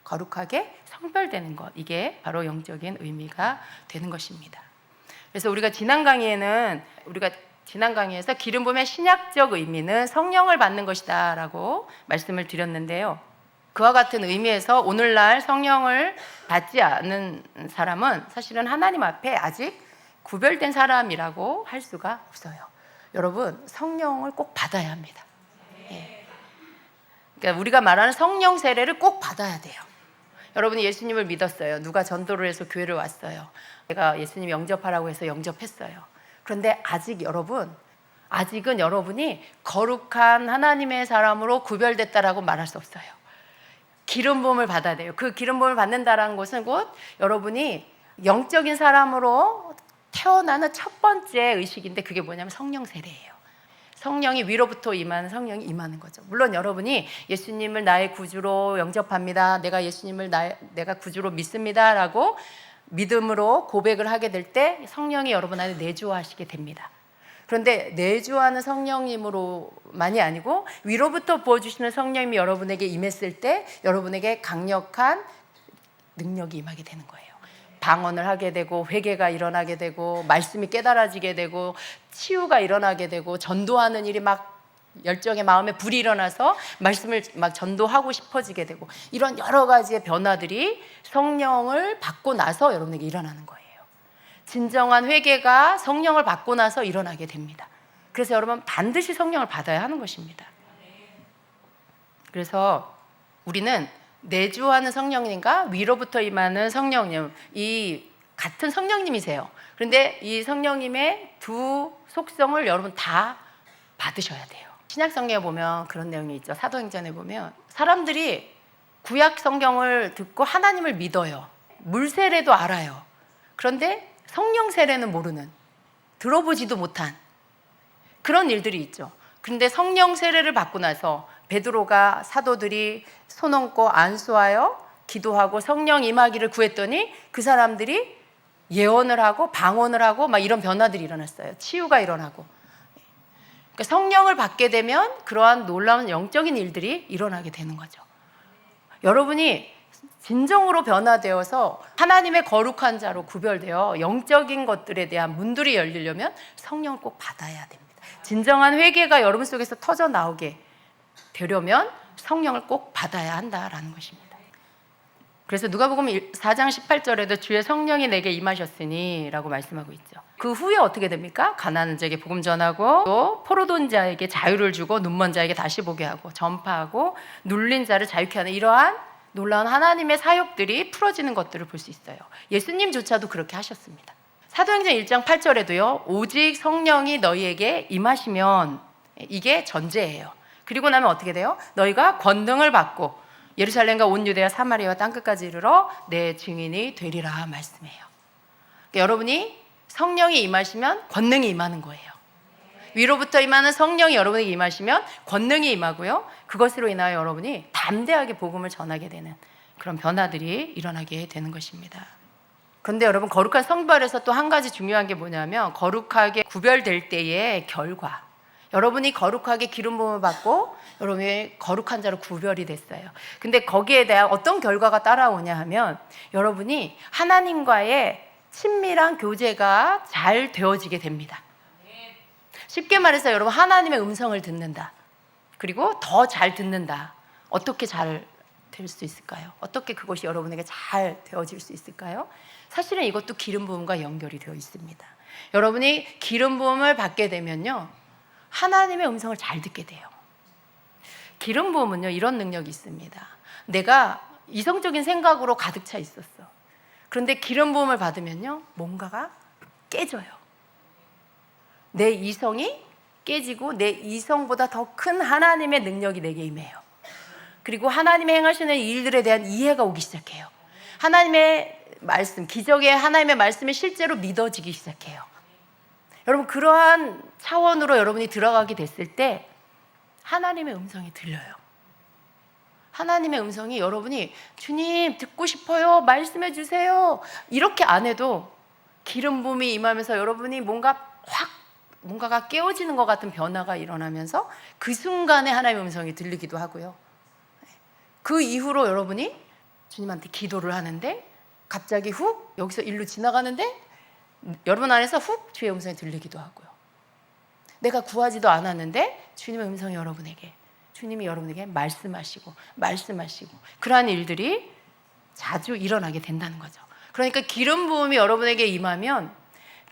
거룩하게 성별되는 것, 이게 바로 영적인 의미가 되는 것입니다. 그래서 우리가 지난 강의에서 기름 부음의 신약적 의미는 성령을 받는 것이다 라고 말씀을 드렸는데요, 그와 같은 의미에서 오늘날 성령을 받지 않은 사람은 사실은 하나님 앞에 아직 구별된 사람이라고 할 수가 없어요. 여러분, 성령을 꼭 받아야 합니다. 그러니까 우리가 말하는 성령 세례를 꼭 받아야 돼요. 여러분이 예수님을 믿었어요. 누가 전도를 해서 교회를 왔어요. 제가 예수님 영접하라고 해서 영접했어요. 그런데 아직은 여러분이 거룩한 하나님의 사람으로 구별됐다라고 말할 수 없어요. 기름 부음을 받아야 돼요. 그 기름 부음을 받는다라는 것은 곧 여러분이 영적인 사람으로 태어나는 첫 번째 의식인데, 그게 뭐냐면 성령 세례예요. 성령이 위로부터 임하는, 성령이 임하는 거죠. 물론 여러분이 예수님을 나의 구주로 영접합니다, 내가 예수님을 내가 구주로 믿습니다 라고 믿음으로 고백을 하게 될 때 성령이 여러분 안에 내주하시게 됩니다. 그런데 내주하는 성령님으로만이 아니고 위로부터 부어주시는 성령님이 여러분에게 임했을 때 여러분에게 강력한 능력이 임하게 되는 거예요. 방언을 하게 되고 회개가 일어나게 되고 말씀이 깨달아지게 되고 치유가 일어나게 되고 전도하는 일이 막 열정의 마음에 불이 일어나서 말씀을 막 전도하고 싶어지게 되고, 이런 여러 가지의 변화들이 성령을 받고 나서 여러분에게 일어나는 거예요. 진정한 회개가 성령을 받고 나서 일어나게 됩니다. 그래서 여러분 반드시 성령을 받아야 하는 것입니다. 그래서 우리는 내주하는 성령님과 위로부터 임하는 성령님, 이 같은 성령님이세요. 그런데 이 성령님의 두 속성을 여러분 다 받으셔야 돼요. 신약 성경에 보면 그런 내용이 있죠. 사도행전에 보면 사람들이 구약 성경을 듣고 하나님을 믿어요. 물 세례도 알아요. 그런데 성령 세례는 모르는, 들어보지도 못한 그런 일들이 있죠. 그런데 성령 세례를 받고 나서 베드로가 사도들이 손 얹고 안수하여 기도하고 성령 임하기를 구했더니 그 사람들이 예언을 하고 방언을 하고 막 이런 변화들이 일어났어요. 치유가 일어나고. 그러니까 성령을 받게 되면 그러한 놀라운 영적인 일들이 일어나게 되는 거죠. 여러분이 진정으로 변화되어서 하나님의 거룩한 자로 구별되어 영적인 것들에 대한 문들이 열리려면 성령을 꼭 받아야 됩니다. 진정한 회개가 여러분 속에서 터져 나오게 되려면 성령을 꼭 받아야 한다라는 것입니다. 그래서 누가복음 4장 18절에도 주의 성령이 내게 임하셨으니 라고 말씀하고 있죠. 그 후에 어떻게 됩니까? 가난한 자에게 복음 전하고 또 포로돈 자에게 자유를 주고 눈먼 자에게 다시 보게 하고 전파하고 눌린 자를 자유케 하는 이러한 놀라운 하나님의 사역들이 풀어지는 것들을 볼 수 있어요. 예수님조차도 그렇게 하셨습니다. 사도행전 1장 8절에도요. 오직 성령이 너희에게 임하시면, 이게 전제예요. 그리고 나면 어떻게 돼요? 너희가 권능을 받고 예루살렘과 온 유대와 사마리아와 땅끝까지 이르러 내 증인이 되리라 말씀해요. 그러니까 여러분이 성령이 임하시면 권능이 임하는 거예요. 위로부터 임하는 성령이 여러분에게 임하시면 권능이 임하고요. 그것으로 인하여 여러분이 담대하게 복음을 전하게 되는 그런 변화들이 일어나게 되는 것입니다. 그런데 여러분, 거룩한 성발에서 또 한 가지 중요한 게 뭐냐면 거룩하게 구별될 때의 결과. 여러분이 거룩하게 기름 부음을 받고 여러분이 거룩한 자로 구별이 됐어요. 근데 거기에 대한 어떤 결과가 따라오냐 하면 여러분이 하나님과의 친밀한 교제가 잘 되어지게 됩니다. 쉽게 말해서 여러분, 하나님의 음성을 듣는다. 그리고 더 잘 듣는다. 어떻게 잘 될 수 있을까요? 어떻게 그것이 여러분에게 잘 되어질 수 있을까요? 사실은 이것도 기름 부음과 연결이 되어 있습니다. 여러분이 기름 부음을 받게 되면요, 하나님의 음성을 잘 듣게 돼요. 기름 부음은요, 이런 능력이 있습니다. 내가 이성적인 생각으로 가득 차 있었어. 그런데 기름 부음을 받으면요, 뭔가가 깨져요. 내 이성이 깨지고 내 이성보다 더 큰 하나님의 능력이 내게 임해요. 그리고 하나님의 행하시는 일들에 대한 이해가 오기 시작해요. 하나님의 말씀, 기적의 하나님의 말씀이 실제로 믿어지기 시작해요. 여러분, 그러한 차원으로 여러분이 들어가게 됐을 때 하나님의 음성이 들려요. 하나님의 음성이 여러분이 주님 듣고 싶어요, 말씀해 주세요, 이렇게 안 해도 기름 부음이 임하면서 여러분이 뭔가가 깨어지는 것 같은 변화가 일어나면서 그 순간에 하나님의 음성이 들리기도 하고요. 그 이후로 여러분이 주님한테 기도를 하는데 갑자기 훅 여기서 일로 지나가는데 여러분 안에서 훅 주의 음성이 들리기도 하고요. 내가 구하지도 않았는데 주님의 음성이 주님이 여러분에게 말씀하시고 그러한 일들이 자주 일어나게 된다는 거죠. 그러니까 기름 부음이 여러분에게 임하면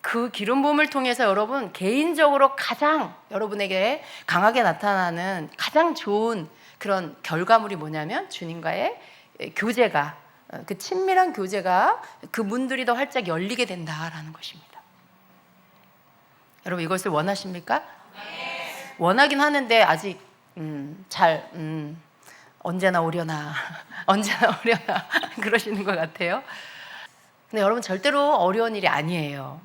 그 기름 부음을 통해서 여러분 개인적으로 가장 여러분에게 강하게 나타나는 가장 좋은 그런 결과물이 뭐냐면 주님과의 교제가, 그 친밀한 교제가 그 문들이 더 활짝 열리게 된다라는 것입니다. 여러분, 이것을 원하십니까? 네. 원하긴 하는데 아직 언제나 오려나 그러시는 것 같아요. 근데 여러분, 절대로 어려운 일이 아니에요.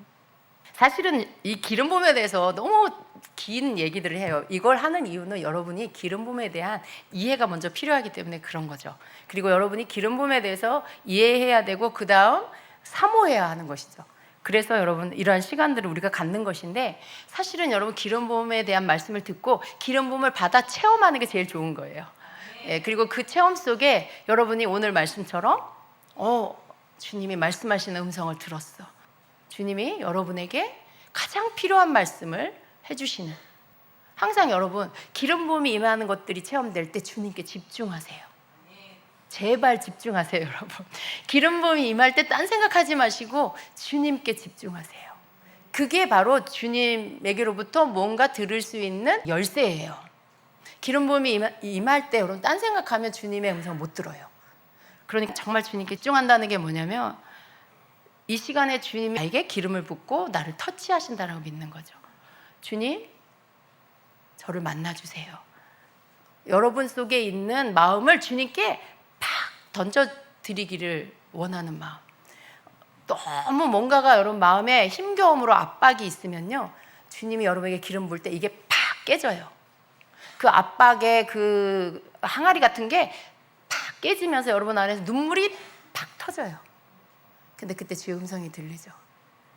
사실은 이 기름 부음에 대해서 너무 긴 얘기들을 해요. 이걸 하는 이유는 여러분이 기름 부음에 대한 이해가 먼저 필요하기 때문에 그런 거죠. 그리고 여러분이 기름 부음에 대해서 이해해야 되고 그 다음 사모해야 하는 것이죠. 그래서 여러분, 이러한 시간들을 우리가 갖는 것인데 사실은 여러분, 기름 부음에 대한 말씀을 듣고 기름 부음을 받아 체험하는 게 제일 좋은 거예요. 예, 그리고 그 체험 속에 여러분이 오늘 말씀처럼 주님이 말씀하시는 음성을 들었어. 주님이 여러분에게 가장 필요한 말씀을 해주시는, 항상 여러분 기름 부음이 임하는 것들이 체험될 때 주님께 집중하세요. 제발 집중하세요. 여러분, 기름 부음이 임할 때 딴 생각하지 마시고 주님께 집중하세요. 그게 바로 주님에게로부터 뭔가 들을 수 있는 열쇠예요. 기름 부음이 임할 때 여러분 딴 생각하면 주님의 음성을 못 들어요. 그러니까 정말 주님께 집중한다는 게 뭐냐면 이 시간에 주님이 나에게 기름을 붓고 나를 터치하신다라고 믿는 거죠. 주님, 저를 만나주세요. 여러분 속에 있는 마음을 주님께 팍 던져드리기를 원하는 마음. 너무 뭔가가 여러분 마음에 힘겨움으로 압박이 있으면요, 주님이 여러분에게 기름 부을 때 이게 팍 깨져요. 그 압박의 그 항아리 같은 게 팍 깨지면서 여러분 안에서 눈물이 팍 터져요. 근데 그때 주의 음성이 들리죠.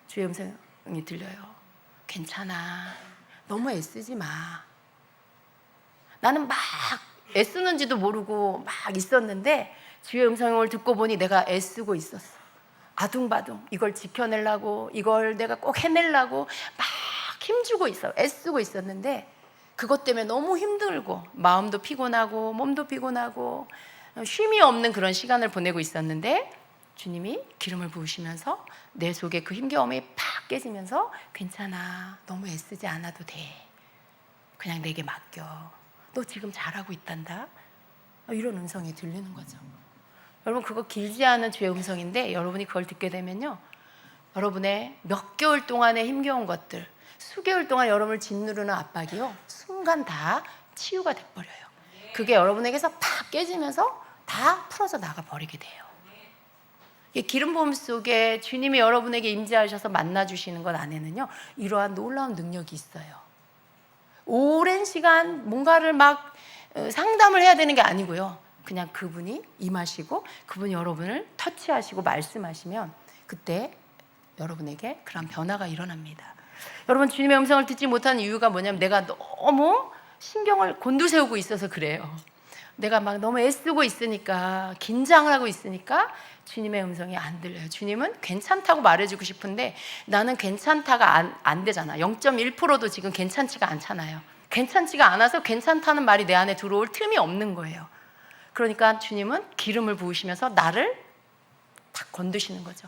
주의 음성이 들려요. 괜찮아. 너무 애쓰지 마. 나는 막 애쓰는지도 모르고 막 있었는데 주의 음성을 듣고 보니 내가 애쓰고 있었어. 아둥바둥 이걸 지켜내려고, 이걸 내가 꼭 해내려고 막 힘주고 있어 애쓰고 있었는데 그것 때문에 너무 힘들고 마음도 피곤하고 몸도 피곤하고 쉼이 없는 그런 시간을 보내고 있었는데 주님이 기름을 부으시면서 내 속에 그 힘겨움이 팍 깨지면서 괜찮아, 너무 애쓰지 않아도 돼, 그냥 내게 맡겨, 너 지금 잘하고 있단다, 이런 음성이 들리는 거죠. 여러분, 그거 길지 않은 주의 음성인데 여러분이 그걸 듣게 되면요, 여러분의 몇 개월 동안의 힘겨운 것들, 수개월 동안 여러분을 짓누르는 압박이요, 순간 다 치유가 돼버려요. 그게 여러분에게서 팍 깨지면서 다 풀어져 나가버리게 돼요. 이 기름 부음 속에 주님이 여러분에게 임재하셔서 만나주시는 것 안에는요, 이러한 놀라운 능력이 있어요. 오랜 시간 뭔가를 막 상담을 해야 되는 게 아니고요, 그냥 그분이 임하시고 그분이 여러분을 터치하시고 말씀하시면 그때 여러분에게 그런 변화가 일어납니다. 여러분, 주님의 음성을 듣지 못하는 이유가 뭐냐면 내가 너무 신경을 곤두세우고 있어서 그래요. 내가 막 너무 애쓰고 있으니까, 긴장을 하고 있으니까 주님의 음성이 안 들려요. 주님은 괜찮다고 말해주고 싶은데 나는 괜찮다가 안 되잖아. 0.1%도 지금 괜찮지가 않잖아요. 괜찮지가 않아서 괜찮다는 말이 내 안에 들어올 틈이 없는 거예요. 그러니까 주님은 기름을 부으시면서 나를 탁 건드시는 거죠.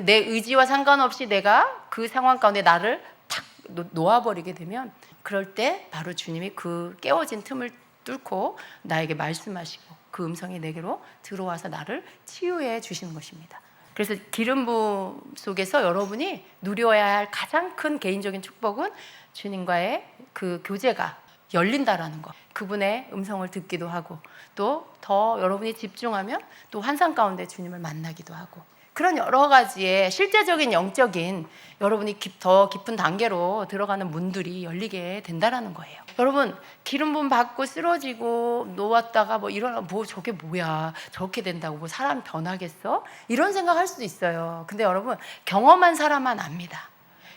내 의지와 상관없이 내가 그 상황 가운데 나를 탁 놓아버리게 되면, 그럴 때 바로 주님이 그 깨어진 틈을 뚫고 나에게 말씀하시고 그 음성이 내게로 들어와서 나를 치유해 주시는 것입니다. 그래서 기름 부음 속에서 여러분이 누려야 할 가장 큰 개인적인 축복은 주님과의 그 교제가 열린다라는 것, 그분의 음성을 듣기도 하고 또 더 여러분이 집중하면 또 환상 가운데 주님을 만나기도 하고, 그런 여러 가지의 실제적인 영적인 여러분이 더 깊은 단계로 들어가는 문들이 열리게 된다라는 거예요. 여러분, 기름 부음 받고 쓰러지고 놓았다가 뭐 일어나, 뭐 저게 뭐야, 저렇게 된다고 뭐 사람 변하겠어? 이런 생각할 수도 있어요. 근데 여러분, 경험한 사람만 압니다.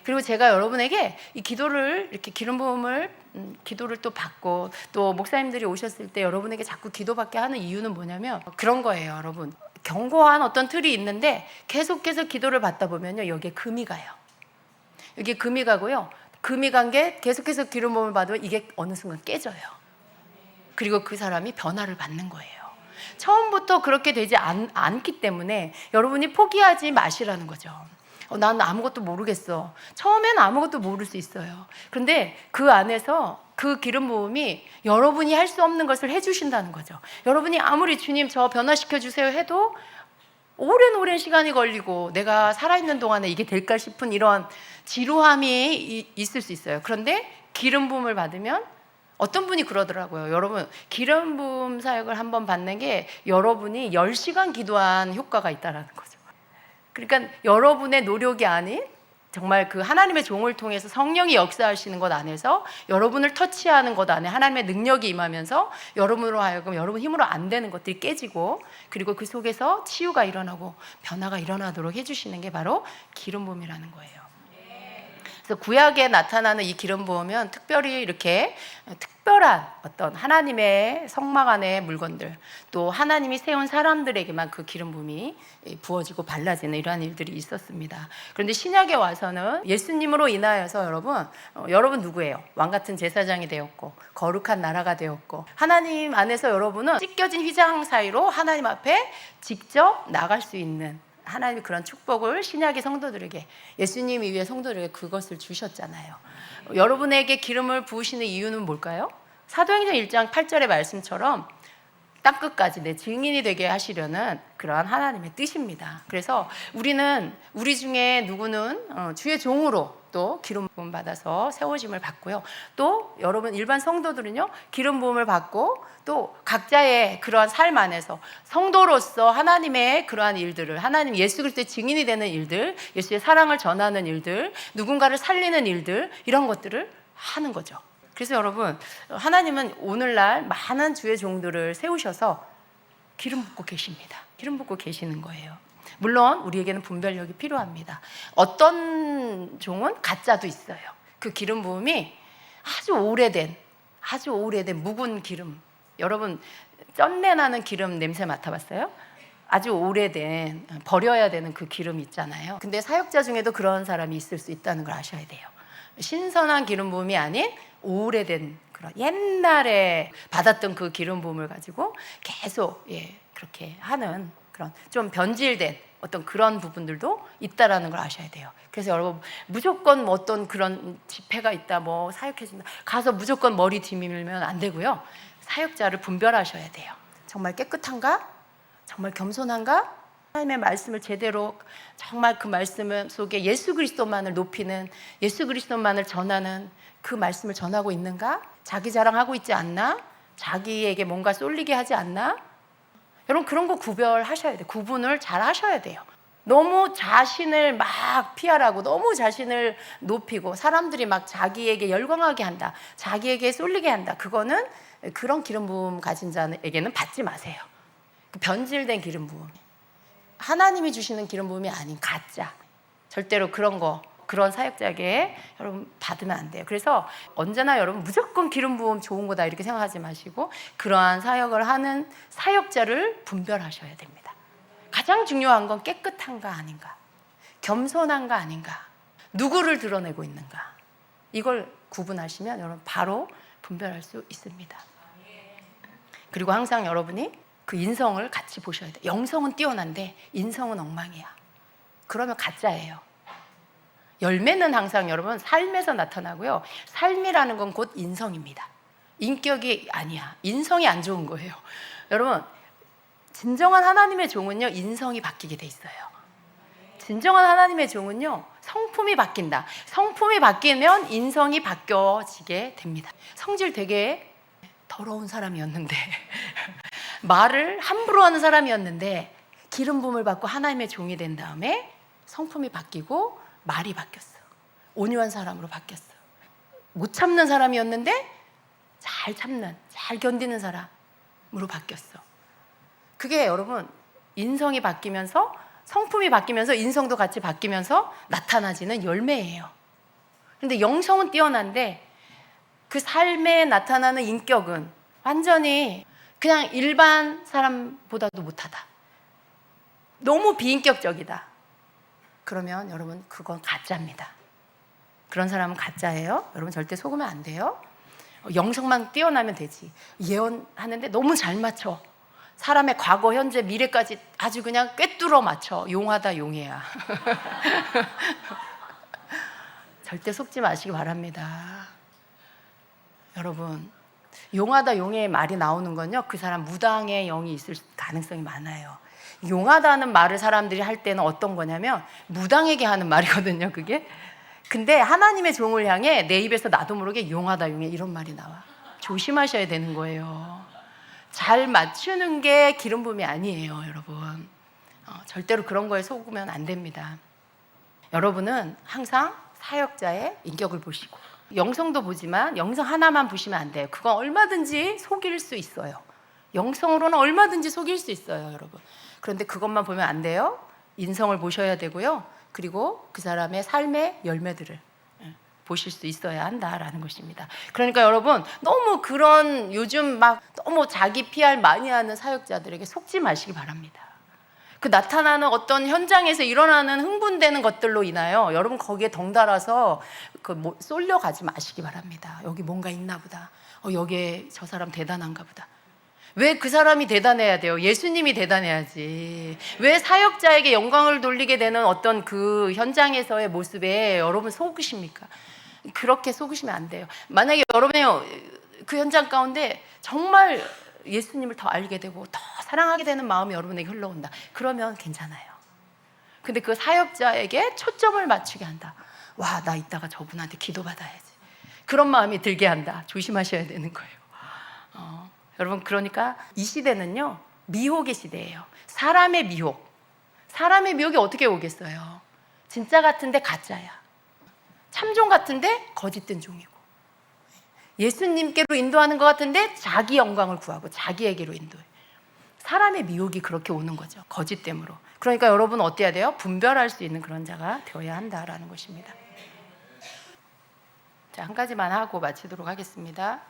그리고 제가 여러분에게 이 기도를, 이렇게 기름 부음을 기도를 또 받고 또 목사님들이 오셨을 때 여러분에게 자꾸 기도받게 하는 이유는 뭐냐면 그런 거예요. 여러분, 견고한 어떤 틀이 있는데 계속해서 기도를 받다 보면요, 여기에 금이 가요. 여기에 금이 가고요, 금이 간 게 계속해서 기름 부음을 받으면 이게 어느 순간 깨져요. 그리고 그 사람이 변화를 받는 거예요. 처음부터 그렇게 되지 않기 때문에 여러분이 포기하지 마시라는 거죠. 난 아무것도 모르겠어. 처음에는 아무것도 모를 수 있어요. 그런데 그 안에서 그 기름 부음이 여러분이 할 수 없는 것을 해주신다는 거죠. 여러분이 아무리 주님 저 변화시켜 주세요 해도 오랜 시간이 걸리고 내가 살아있는 동안에 이게 될까 싶은 이런 지루함이 있을 수 있어요. 그런데 기름 부음을 받으면, 어떤 분이 그러더라고요. 여러분, 기름 부음 사역을 한번 받는 게 여러분이 10시간 기도한 효과가 있다는 거죠. 그러니까 여러분의 노력이 아닌 정말 그 하나님의 종을 통해서 성령이 역사하시는 것 안에서 여러분을 터치하는 것 안에 하나님의 능력이 임하면서 여러분으로 하여금 여러분 힘으로 안 되는 것들이 깨지고, 그리고 그 속에서 치유가 일어나고 변화가 일어나도록 해주시는 게 바로 기름 부음이라는 거예요. 그래서 구약에 나타나는 이 기름 부음은 특별히 이렇게 특별한 어떤 하나님의 성막 안의 물건들, 또 하나님이 세운 사람들에게만 그 기름 부음이 부어지고 발라지는 이러한 일들이 있었습니다. 그런데 신약에 와서는 예수님으로 인하여서 여러분 누구예요? 왕 같은 제사장이 되었고 거룩한 나라가 되었고, 하나님 안에서 여러분은 찢겨진 휘장 사이로 하나님 앞에 직접 나갈 수 있는 하나님의 그런 축복을 신약의 성도들에게, 예수님 이후의 성도들에게 그것을 주셨잖아요. 여러분에게 기름을 부으시는 이유는 뭘까요? 사도행전 1장 8절의 말씀처럼 땅끝까지 내 증인이 되게 하시려는 그러한 하나님의 뜻입니다. 그래서 우리는, 우리 중에 누구는 주의 종으로 또 기름 부음 받아서 세워짐을 받고요, 또 여러분 일반 성도들은요, 기름 부음을 받고 또 각자의 그러한 삶 안에서 성도로서 하나님의 그러한 일들을, 하나님 예수 그리스도의 증인이 되는 일들, 예수의 사랑을 전하는 일들, 누군가를 살리는 일들, 이런 것들을 하는 거죠. 그래서 여러분, 하나님은 오늘날 많은 주의 종들을 세우셔서 기름 붓고 계십니다. 기름 붓고 계시는 거예요. 물론 우리에게는 분별력이 필요합니다. 어떤 종은 가짜도 있어요. 그 기름 부음이 아주 오래된 묵은 기름. 여러분, 쩐내 나는 기름 냄새 맡아봤어요? 아주 오래된, 버려야 되는 그 기름 있잖아요. 근데 사역자 중에도 그런 사람이 있을 수 있다는 걸 아셔야 돼요. 신선한 기름 부음이 아닌 오래된 그런 옛날에 받았던 그 기름 부음을 가지고 계속 그렇게 하는 그런 좀 변질된 어떤 그런 부분들도 있다라는 걸 아셔야 돼요. 그래서 여러분 무조건 뭐 어떤 그런 집회가 있다, 뭐 사역해준다, 가서 무조건 머리 뒤밀면 안 되고요. 사역자를 분별하셔야 돼요. 정말 깨끗한가? 정말 겸손한가? 하나님의 말씀을 제대로 정말 그 말씀 속에 예수 그리스도만을 높이는, 예수 그리스도만을 전하는 그 말씀을 전하고 있는가? 자기 자랑하고 있지 않나? 자기에게 뭔가 쏠리게 하지 않나? 여러분 그런 거 구별하셔야 돼요. 구분을 잘 하셔야 돼요. 너무 자신을 막 피하라고 너무 자신을 높이고 사람들이 막 자기에게 열광하게 한다, 자기에게 쏠리게 한다, 그거는 그런 기름 부음 가진 자에게는 받지 마세요. 변질된 기름 부음, 하나님이 주시는 기름 부음이 아닌 가짜, 절대로 그런 사역자에게 여러분 받으면 안 돼요. 그래서 언제나 여러분 무조건 기름 부음 좋은 거다 이렇게 생각하지 마시고 그러한 사역을 하는 사역자를 분별하셔야 됩니다. 가장 중요한 건 깨끗한가 아닌가, 겸손한가 아닌가, 누구를 드러내고 있는가, 이걸 구분하시면 여러분 바로 분별할 수 있습니다. 그리고 항상 여러분이 그 인성을 같이 보셔야 돼요. 영성은 뛰어난데 인성은 엉망이야. 그러면 가짜예요. 열매는 항상 여러분 삶에서 나타나고요. 삶이라는 건 곧 인성입니다. 인격이 아니야. 인성이 안 좋은 거예요. 여러분 진정한 하나님의 종은요, 인성이 바뀌게 돼 있어요. 진정한 하나님의 종은요, 성품이 바뀐다. 성품이 바뀌면 인성이 바뀌어지게 됩니다. 성질 되게 더러운 사람이었는데 말을 함부로 하는 사람이었는데 기름 부음을 받고 하나님의 종이 된 다음에 성품이 바뀌고 말이 바뀌었어. 온유한 사람으로 바뀌었어. 못 참는 사람이었는데 잘 참는, 잘 견디는 사람으로 바뀌었어. 그게 여러분 인성이 바뀌면서 성품이 바뀌면서 인성도 같이 바뀌면서 나타나지는 열매예요. 그런데 영성은 뛰어난데 그 삶에 나타나는 인격은 완전히 그냥 일반 사람보다도 못하다, 너무 비인격적이다. 그러면 여러분 그건 가짜입니다. 그런 사람은 가짜예요. 여러분 절대 속으면 안 돼요. 영성만 뛰어나면 되지. 예언하는데 너무 잘 맞춰. 사람의 과거, 현재, 미래까지 아주 그냥 꿰뚫어 맞춰. 용하다 용해야. 절대 속지 마시기 바랍니다. 여러분 용하다 용해의 말이 나오는 건요, 그 사람 무당의 영이 있을 가능성이 많아요. 용하다는 말을 사람들이 할 때는 어떤 거냐면 무당에게 하는 말이거든요, 그게. 근데 하나님의 종을 향해 내 입에서 나도 모르게 용하다 용해 이런 말이 나와. 조심하셔야 되는 거예요. 잘 맞추는 게 기름 부음이 아니에요, 여러분. 절대로 그런 거에 속으면 안 됩니다. 여러분은 항상 사역자의 인격을 보시고, 영성도 보지만 영성 하나만 보시면 안 돼요. 그건 얼마든지 속일 수 있어요. 영성으로는 얼마든지 속일 수 있어요, 여러분. 그런데 그것만 보면 안 돼요. 인성을 보셔야 되고요. 그리고 그 사람의 삶의 열매들을 보실 수 있어야 한다라는 것입니다. 그러니까 여러분 너무 그런 요즘 막 너무 자기 PR 많이 하는 사역자들에게 속지 마시기 바랍니다. 그 나타나는 어떤 현장에서 일어나는 흥분되는 것들로 인하여 여러분 거기에 덩달아서 쏠려가지 마시기 바랍니다. 여기 뭔가 있나 보다. 여기에 저 사람 대단한가 보다. 왜 그 사람이 대단해야 돼요? 예수님이 대단해야지. 왜 사역자에게 영광을 돌리게 되는 어떤 그 현장에서의 모습에 여러분 속으십니까? 그렇게 속으시면 안 돼요. 만약에 여러분이 그 현장 가운데 정말 예수님을 더 알게 되고 더 사랑하게 되는 마음이 여러분에게 흘러온다, 그러면 괜찮아요. 근데 그 사역자에게 초점을 맞추게 한다. 와, 나 이따가 저분한테 기도받아야지, 그런 마음이 들게 한다. 조심하셔야 되는 거예요. 여러분 그러니까 이 시대는요, 미혹의 시대예요. 사람의 미혹. 사람의 미혹이 어떻게 오겠어요? 진짜 같은데 가짜야. 참종 같은데 거짓된 종이고, 예수님께로 인도하는 것 같은데 자기 영광을 구하고 자기에게로 인도해. 사람의 미혹이 그렇게 오는 거죠, 거짓됨으로. 그러니까 여러분 어때야 돼요? 분별할 수 있는 그런 자가 되어야 한다라는 것입니다. 자, 한 가지만 하고 마치도록 하겠습니다.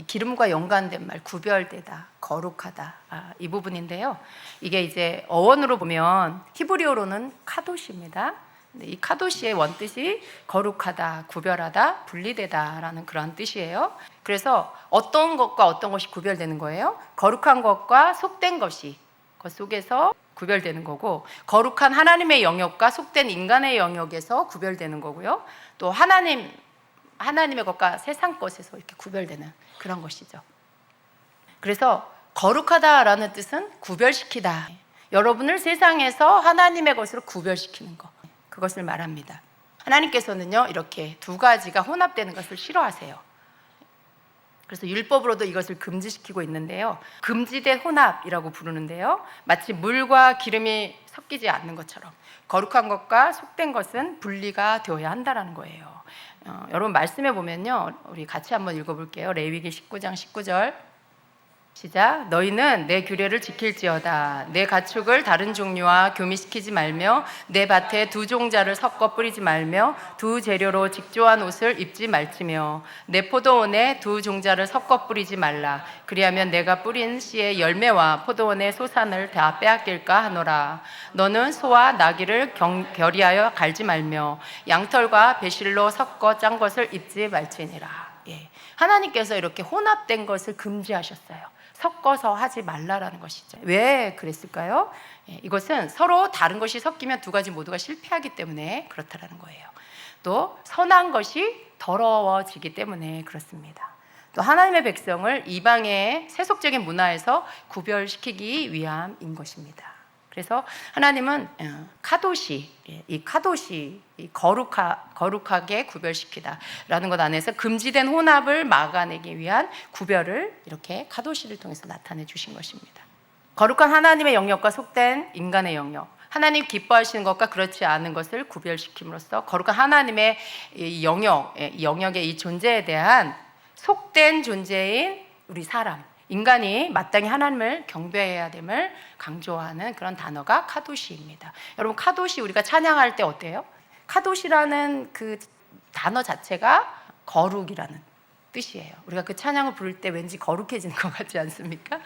기름과 연관된 말, 구별되다, 거룩하다, 이 부분인데요. 이게 이제 어원으로 보면 히브리어로는 카도시입니다. 이 카도시의 원뜻이 거룩하다, 구별하다, 분리되다라는 그런 뜻이에요. 그래서 어떤 것과 어떤 것이 구별되는 거예요? 거룩한 것과 속된 것이 그 속에서 구별되는 거고, 거룩한 하나님의 영역과 속된 인간의 영역에서 구별되는 거고요. 또 하나님의 것과 세상 것에서 이렇게 구별되는 그런 것이죠. 그래서 거룩하다라는 뜻은 구별시키다. 여러분을 세상에서 하나님의 것으로 구별시키는 것, 그것을 말합니다. 하나님께서는요, 이렇게 두 가지가 혼합되는 것을 싫어하세요. 그래서 율법으로도 이것을 금지시키고 있는데요, 금지된 혼합이라고 부르는데요, 마치 물과 기름이 섞이지 않는 것처럼 거룩한 것과 속된 것은 분리가 되어야 한다는 거예요. 여러분 말씀해 보면요, 우리 같이 한번 읽어볼게요. 레위기 19장 19절 시작. 너희는 내 규례를 지킬지어다. 내 가축을 다른 종류와 교미시키지 말며 내 밭에 두 종자를 섞어 뿌리지 말며 두 재료로 직조한 옷을 입지 말지며 내 포도원에 두 종자를 섞어 뿌리지 말라. 그리하면 내가 뿌린 씨의 열매와 포도원의 소산을 다 빼앗길까 하노라. 너는 소와 나귀를 결의하여 갈지 말며 양털과 배실로 섞어 짠 것을 입지 말지니라. 하나님께서 이렇게 혼합된 것을 금지하셨어요. 섞어서 하지 말라라는 것이죠. 왜 그랬을까요? 이것은 서로 다른 것이 섞이면 두 가지 모두가 실패하기 때문에 그렇다라는 거예요. 또 선한 것이 더러워지기 때문에 그렇습니다. 또 하나님의 백성을 이방의 세속적인 문화에서 구별시키기 위함인 것입니다. 그래서 하나님은 카도시, 이 거룩하게 구별시키다라는 것 안에서 금지된 혼합을 막아내기 위한 구별을 이렇게 카도시를 통해서 나타내 주신 것입니다. 거룩한 하나님의 영역과 속된 인간의 영역, 하나님 기뻐하시는 것과 그렇지 않은 것을 구별시킴으로써 거룩한 하나님의 이 영역의 이 존재에 대한 속된 존재인 우리 사람, 인간이 마땅히 하나님을 경배해야 됨을 강조하는 그런 단어가 카도시입니다. 여러분, 카도시 우리가 찬양할 때 어때요? 카도시라는 그 단어 자체가 거룩이라는 뜻이에요. 우리가 그 찬양을 부를 때 왠지 거룩해지는 것 같지 않습니까?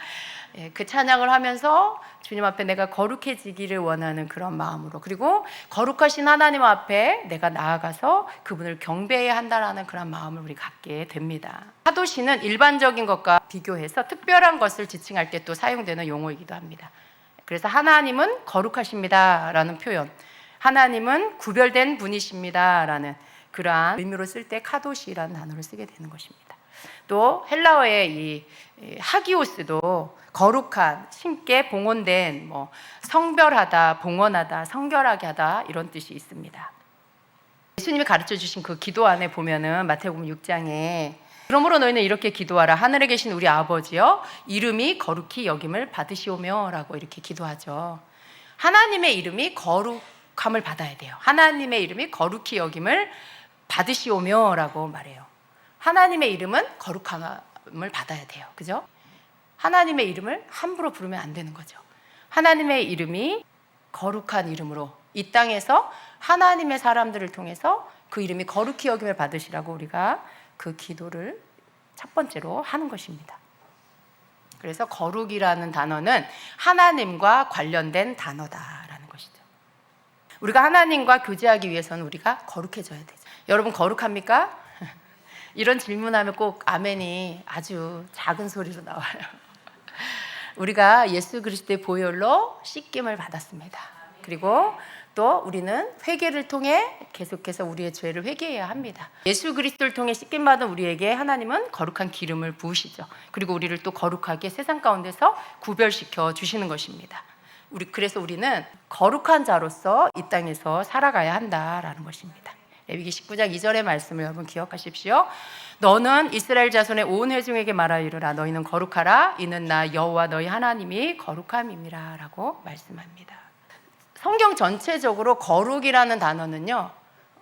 그 찬양을 하면서 주님 앞에 내가 거룩해지기를 원하는 그런 마음으로, 그리고 거룩하신 하나님 앞에 내가 나아가서 그분을 경배해야 한다는 그런 마음을 우리 갖게 됩니다. 카도시는 일반적인 것과 비교해서 특별한 것을 지칭할 때 또 사용되는 용어이기도 합니다. 그래서 하나님은 거룩하십니다라는 표현, 하나님은 구별된 분이십니다라는 그러한 의미로 쓸 때 카도시라는 단어를 쓰게 되는 것입니다. 또 헬라어의 이 하기오스도 거룩한, 신께 봉헌된, 성별하다, 봉헌하다, 성결하게 하다 이런 뜻이 있습니다. 예수님이 가르쳐 주신 그 기도 안에 보면은 마태복음 6장에 그러므로 너희는 이렇게 기도하라. 하늘에 계신 우리 아버지여, 이름이 거룩히 여김을 받으시오며 라고 이렇게 기도하죠. 하나님의 이름이 거룩함을 받아야 돼요. 하나님의 이름이 거룩히 여김을 받으시오며 라고 말해요. 하나님의 이름은 거룩함을 받아야 돼요. 그죠? 하나님의 이름을 함부로 부르면 안 되는 거죠. 하나님의 이름이 거룩한 이름으로 이 땅에서 하나님의 사람들을 통해서 그 이름이 거룩히 여김을 받으시라고 우리가 그 기도를 첫 번째로 하는 것입니다. 그래서 거룩이라는 단어는 하나님과 관련된 단어다라는 것이죠. 우리가 하나님과 교제하기 위해서는 우리가 거룩해져야 되죠. 여러분 거룩합니까? 이런 질문하면 꼭 아멘이 아주 작은 소리로 나와요. 우리가 예수 그리스도의 보혈로 씻김을 받았습니다. 그리고 또 우리는 회개를 통해 계속해서 우리의 죄를 회개해야 합니다. 예수 그리스도를 통해 씻김 받은 우리에게 하나님은 거룩한 기름을 부으시죠. 그리고 우리를 또 거룩하게 세상 가운데서 구별시켜 주시는 것입니다. 그래서 우리는 거룩한 자로서 이 땅에서 살아가야 한다라는 것입니다. 레위기 19장 2절의 말씀을 여러분 기억하십시오. 너는 이스라엘 자손의 온 회중에게 말하여 이르라. 너희는 거룩하라. 이는 나 여호와 너희 하나님이 거룩함이니라 라고 말씀합니다. 성경 전체적으로 거룩이라는 단어는요,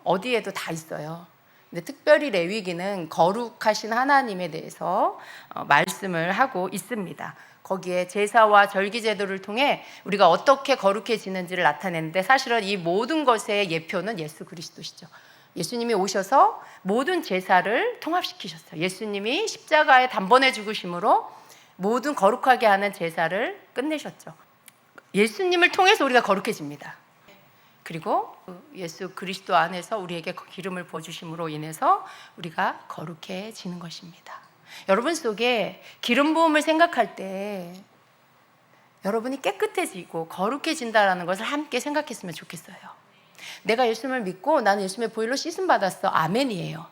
어디에도 다 있어요. 근데 특별히 레위기는 거룩하신 하나님에 대해서 말씀을 하고 있습니다. 거기에 제사와 절기 제도를 통해 우리가 어떻게 거룩해지는지를 나타내는데, 사실은 이 모든 것의 예표는 예수 그리스도시죠. 예수님이 오셔서 모든 제사를 통합시키셨어요. 예수님이 십자가에 단번에 죽으심으로 모든 거룩하게 하는 제사를 끝내셨죠. 예수님을 통해서 우리가 거룩해집니다. 그리고 예수 그리스도 안에서 우리에게 기름을 부어주심으로 인해서 우리가 거룩해지는 것입니다. 여러분 속에 기름 부음을 생각할 때 여러분이 깨끗해지고 거룩해진다는 것을 함께 생각했으면 좋겠어요. 내가 예수님을 믿고 나는 예수님의 보혈로 씻음 받았어. 아멘이에요.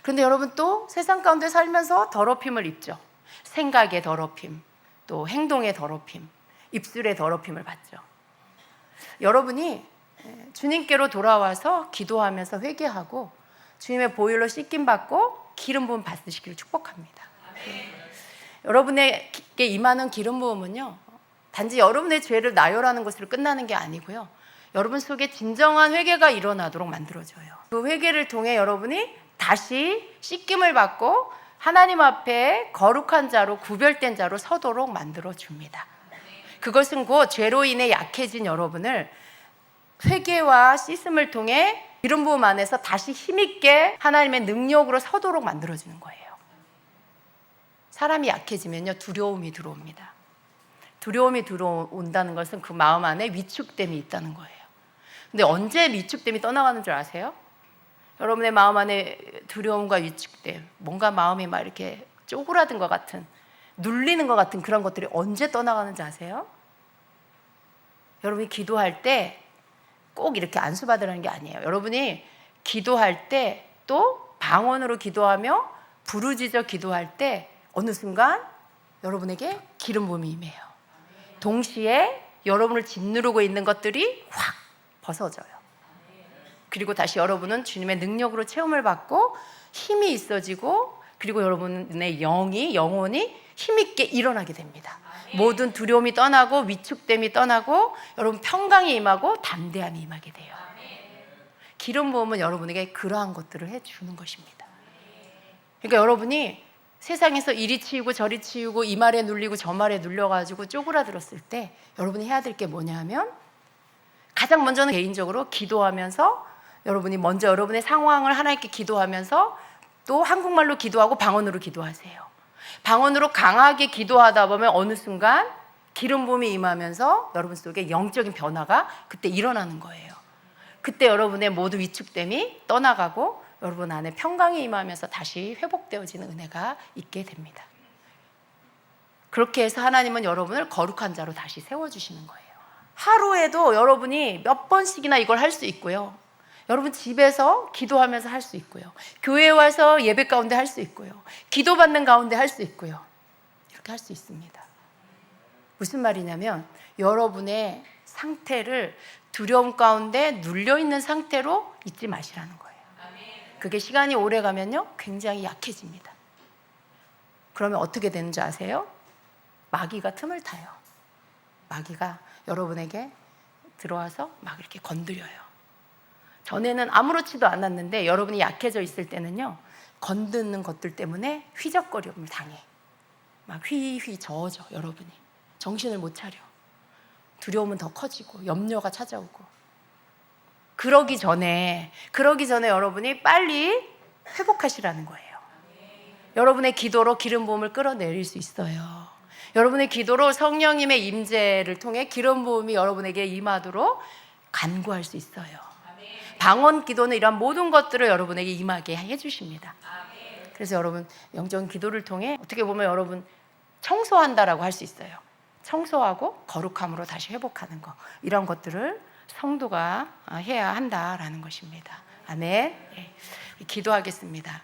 그런데 여러분 또 세상 가운데 살면서 더럽힘을 입죠. 생각의 더럽힘, 또 행동의 더럽힘, 입술의 더럽힘을 받죠. 여러분이 주님께로 돌아와서 기도하면서 회개하고 주님의 보혈로 씻김 받고 기름 부음 받으시기를 축복합니다. 여러분에게 임하는 기름 부음은요, 단지 여러분의 죄를 나열하는 것으로 끝나는 게 아니고요, 여러분 속에 진정한 회개가 일어나도록 만들어줘요. 그 회개를 통해 여러분이 다시 씻김을 받고 하나님 앞에 거룩한 자로, 구별된 자로 서도록 만들어줍니다. 그것은 곧 죄로 인해 약해진 여러분을 회개와 씻음을 통해 기름 부음 안에서 다시 힘있게 하나님의 능력으로 서도록 만들어주는 거예요. 사람이 약해지면요, 두려움이 들어옵니다. 두려움이 들어온다는 것은 그 마음 안에 위축됨이 있다는 거예요. 근데 언제 위축됨이 떠나가는 줄 아세요? 여러분의 마음 안에 두려움과 위축됨, 뭔가 마음이 막 이렇게 쪼그라든 것 같은, 눌리는 것 같은 그런 것들이 언제 떠나가는지 아세요? 여러분이 기도할 때 꼭 이렇게 안수받으라는 게 아니에요. 여러분이 기도할 때 또 방언으로 기도하며 부르짖어 기도할 때 어느 순간 여러분에게 기름 부음이 임해요. 동시에 여러분을 짓누르고 있는 것들이 확 벗어져요. 그리고 다시 여러분은 주님의 능력으로 체험을 받고 힘이 있어지고, 그리고 여러분의 영혼이 힘있게 일어나게 됩니다. 모든 두려움이 떠나고 위축됨이 떠나고 여러분 평강이 임하고 담대함이 임하게 돼요. 기름 부음은 여러분에게 그러한 것들을 해주는 것입니다. 그러니까 여러분이 세상에서 이리 치우고 저리 치우고 이 말에 눌리고 저 말에 눌려가지고 쪼그라들었을 때 여러분이 해야 될 게 뭐냐 하면, 가장 먼저는 개인적으로 기도하면서 여러분이 먼저 여러분의 상황을 하나님께 기도하면서 또 한국말로 기도하고 방언으로 기도하세요. 방언으로 강하게 기도하다 보면 어느 순간 기름 부음이 임하면서 여러분 속에 영적인 변화가 그때 일어나는 거예요. 그때 여러분의 모든 위축됨이 떠나가고 여러분 안에 평강이 임하면서 다시 회복되어지는 은혜가 있게 됩니다. 그렇게 해서 하나님은 여러분을 거룩한 자로 다시 세워주시는 거예요. 하루에도 여러분이 몇 번씩이나 이걸 할 수 있고요, 여러분 집에서 기도하면서 할 수 있고요, 교회에 와서 예배 가운데 할 수 있고요, 기도받는 가운데 할 수 있고요, 이렇게 할 수 있습니다. 무슨 말이냐면 여러분의 상태를 두려움 가운데 눌려있는 상태로 잊지 마시라는 거예요. 그게 시간이 오래 가면요 굉장히 약해집니다. 그러면 어떻게 되는지 아세요? 마귀가 틈을 타요. 마귀가 여러분에게 들어와서 막 이렇게 건드려요. 전에는 아무렇지도 않았는데 여러분이 약해져 있을 때는요, 건드는 것들 때문에 휘적거림을 당해. 막 휘휘 저어져. 여러분이 정신을 못 차려. 두려움은 더 커지고 염려가 찾아오고. 그러기 전에 여러분이 빨리 회복하시라는 거예요. 여러분의 기도로 기름 부음을 끌어내릴 수 있어요. 여러분의 기도로 성령님의 임재를 통해 기름 부음이 여러분에게 임하도록 간구할 수 있어요. 방언 기도는 이런 모든 것들을 여러분에게 임하게 해주십니다. 그래서 여러분 영적인 기도를 통해 어떻게 보면 여러분 청소한다라고 할 수 있어요. 청소하고 거룩함으로 다시 회복하는 거, 이런 것들을 성도가 해야 한다라는 것입니다. 아멘. 기도하겠습니다.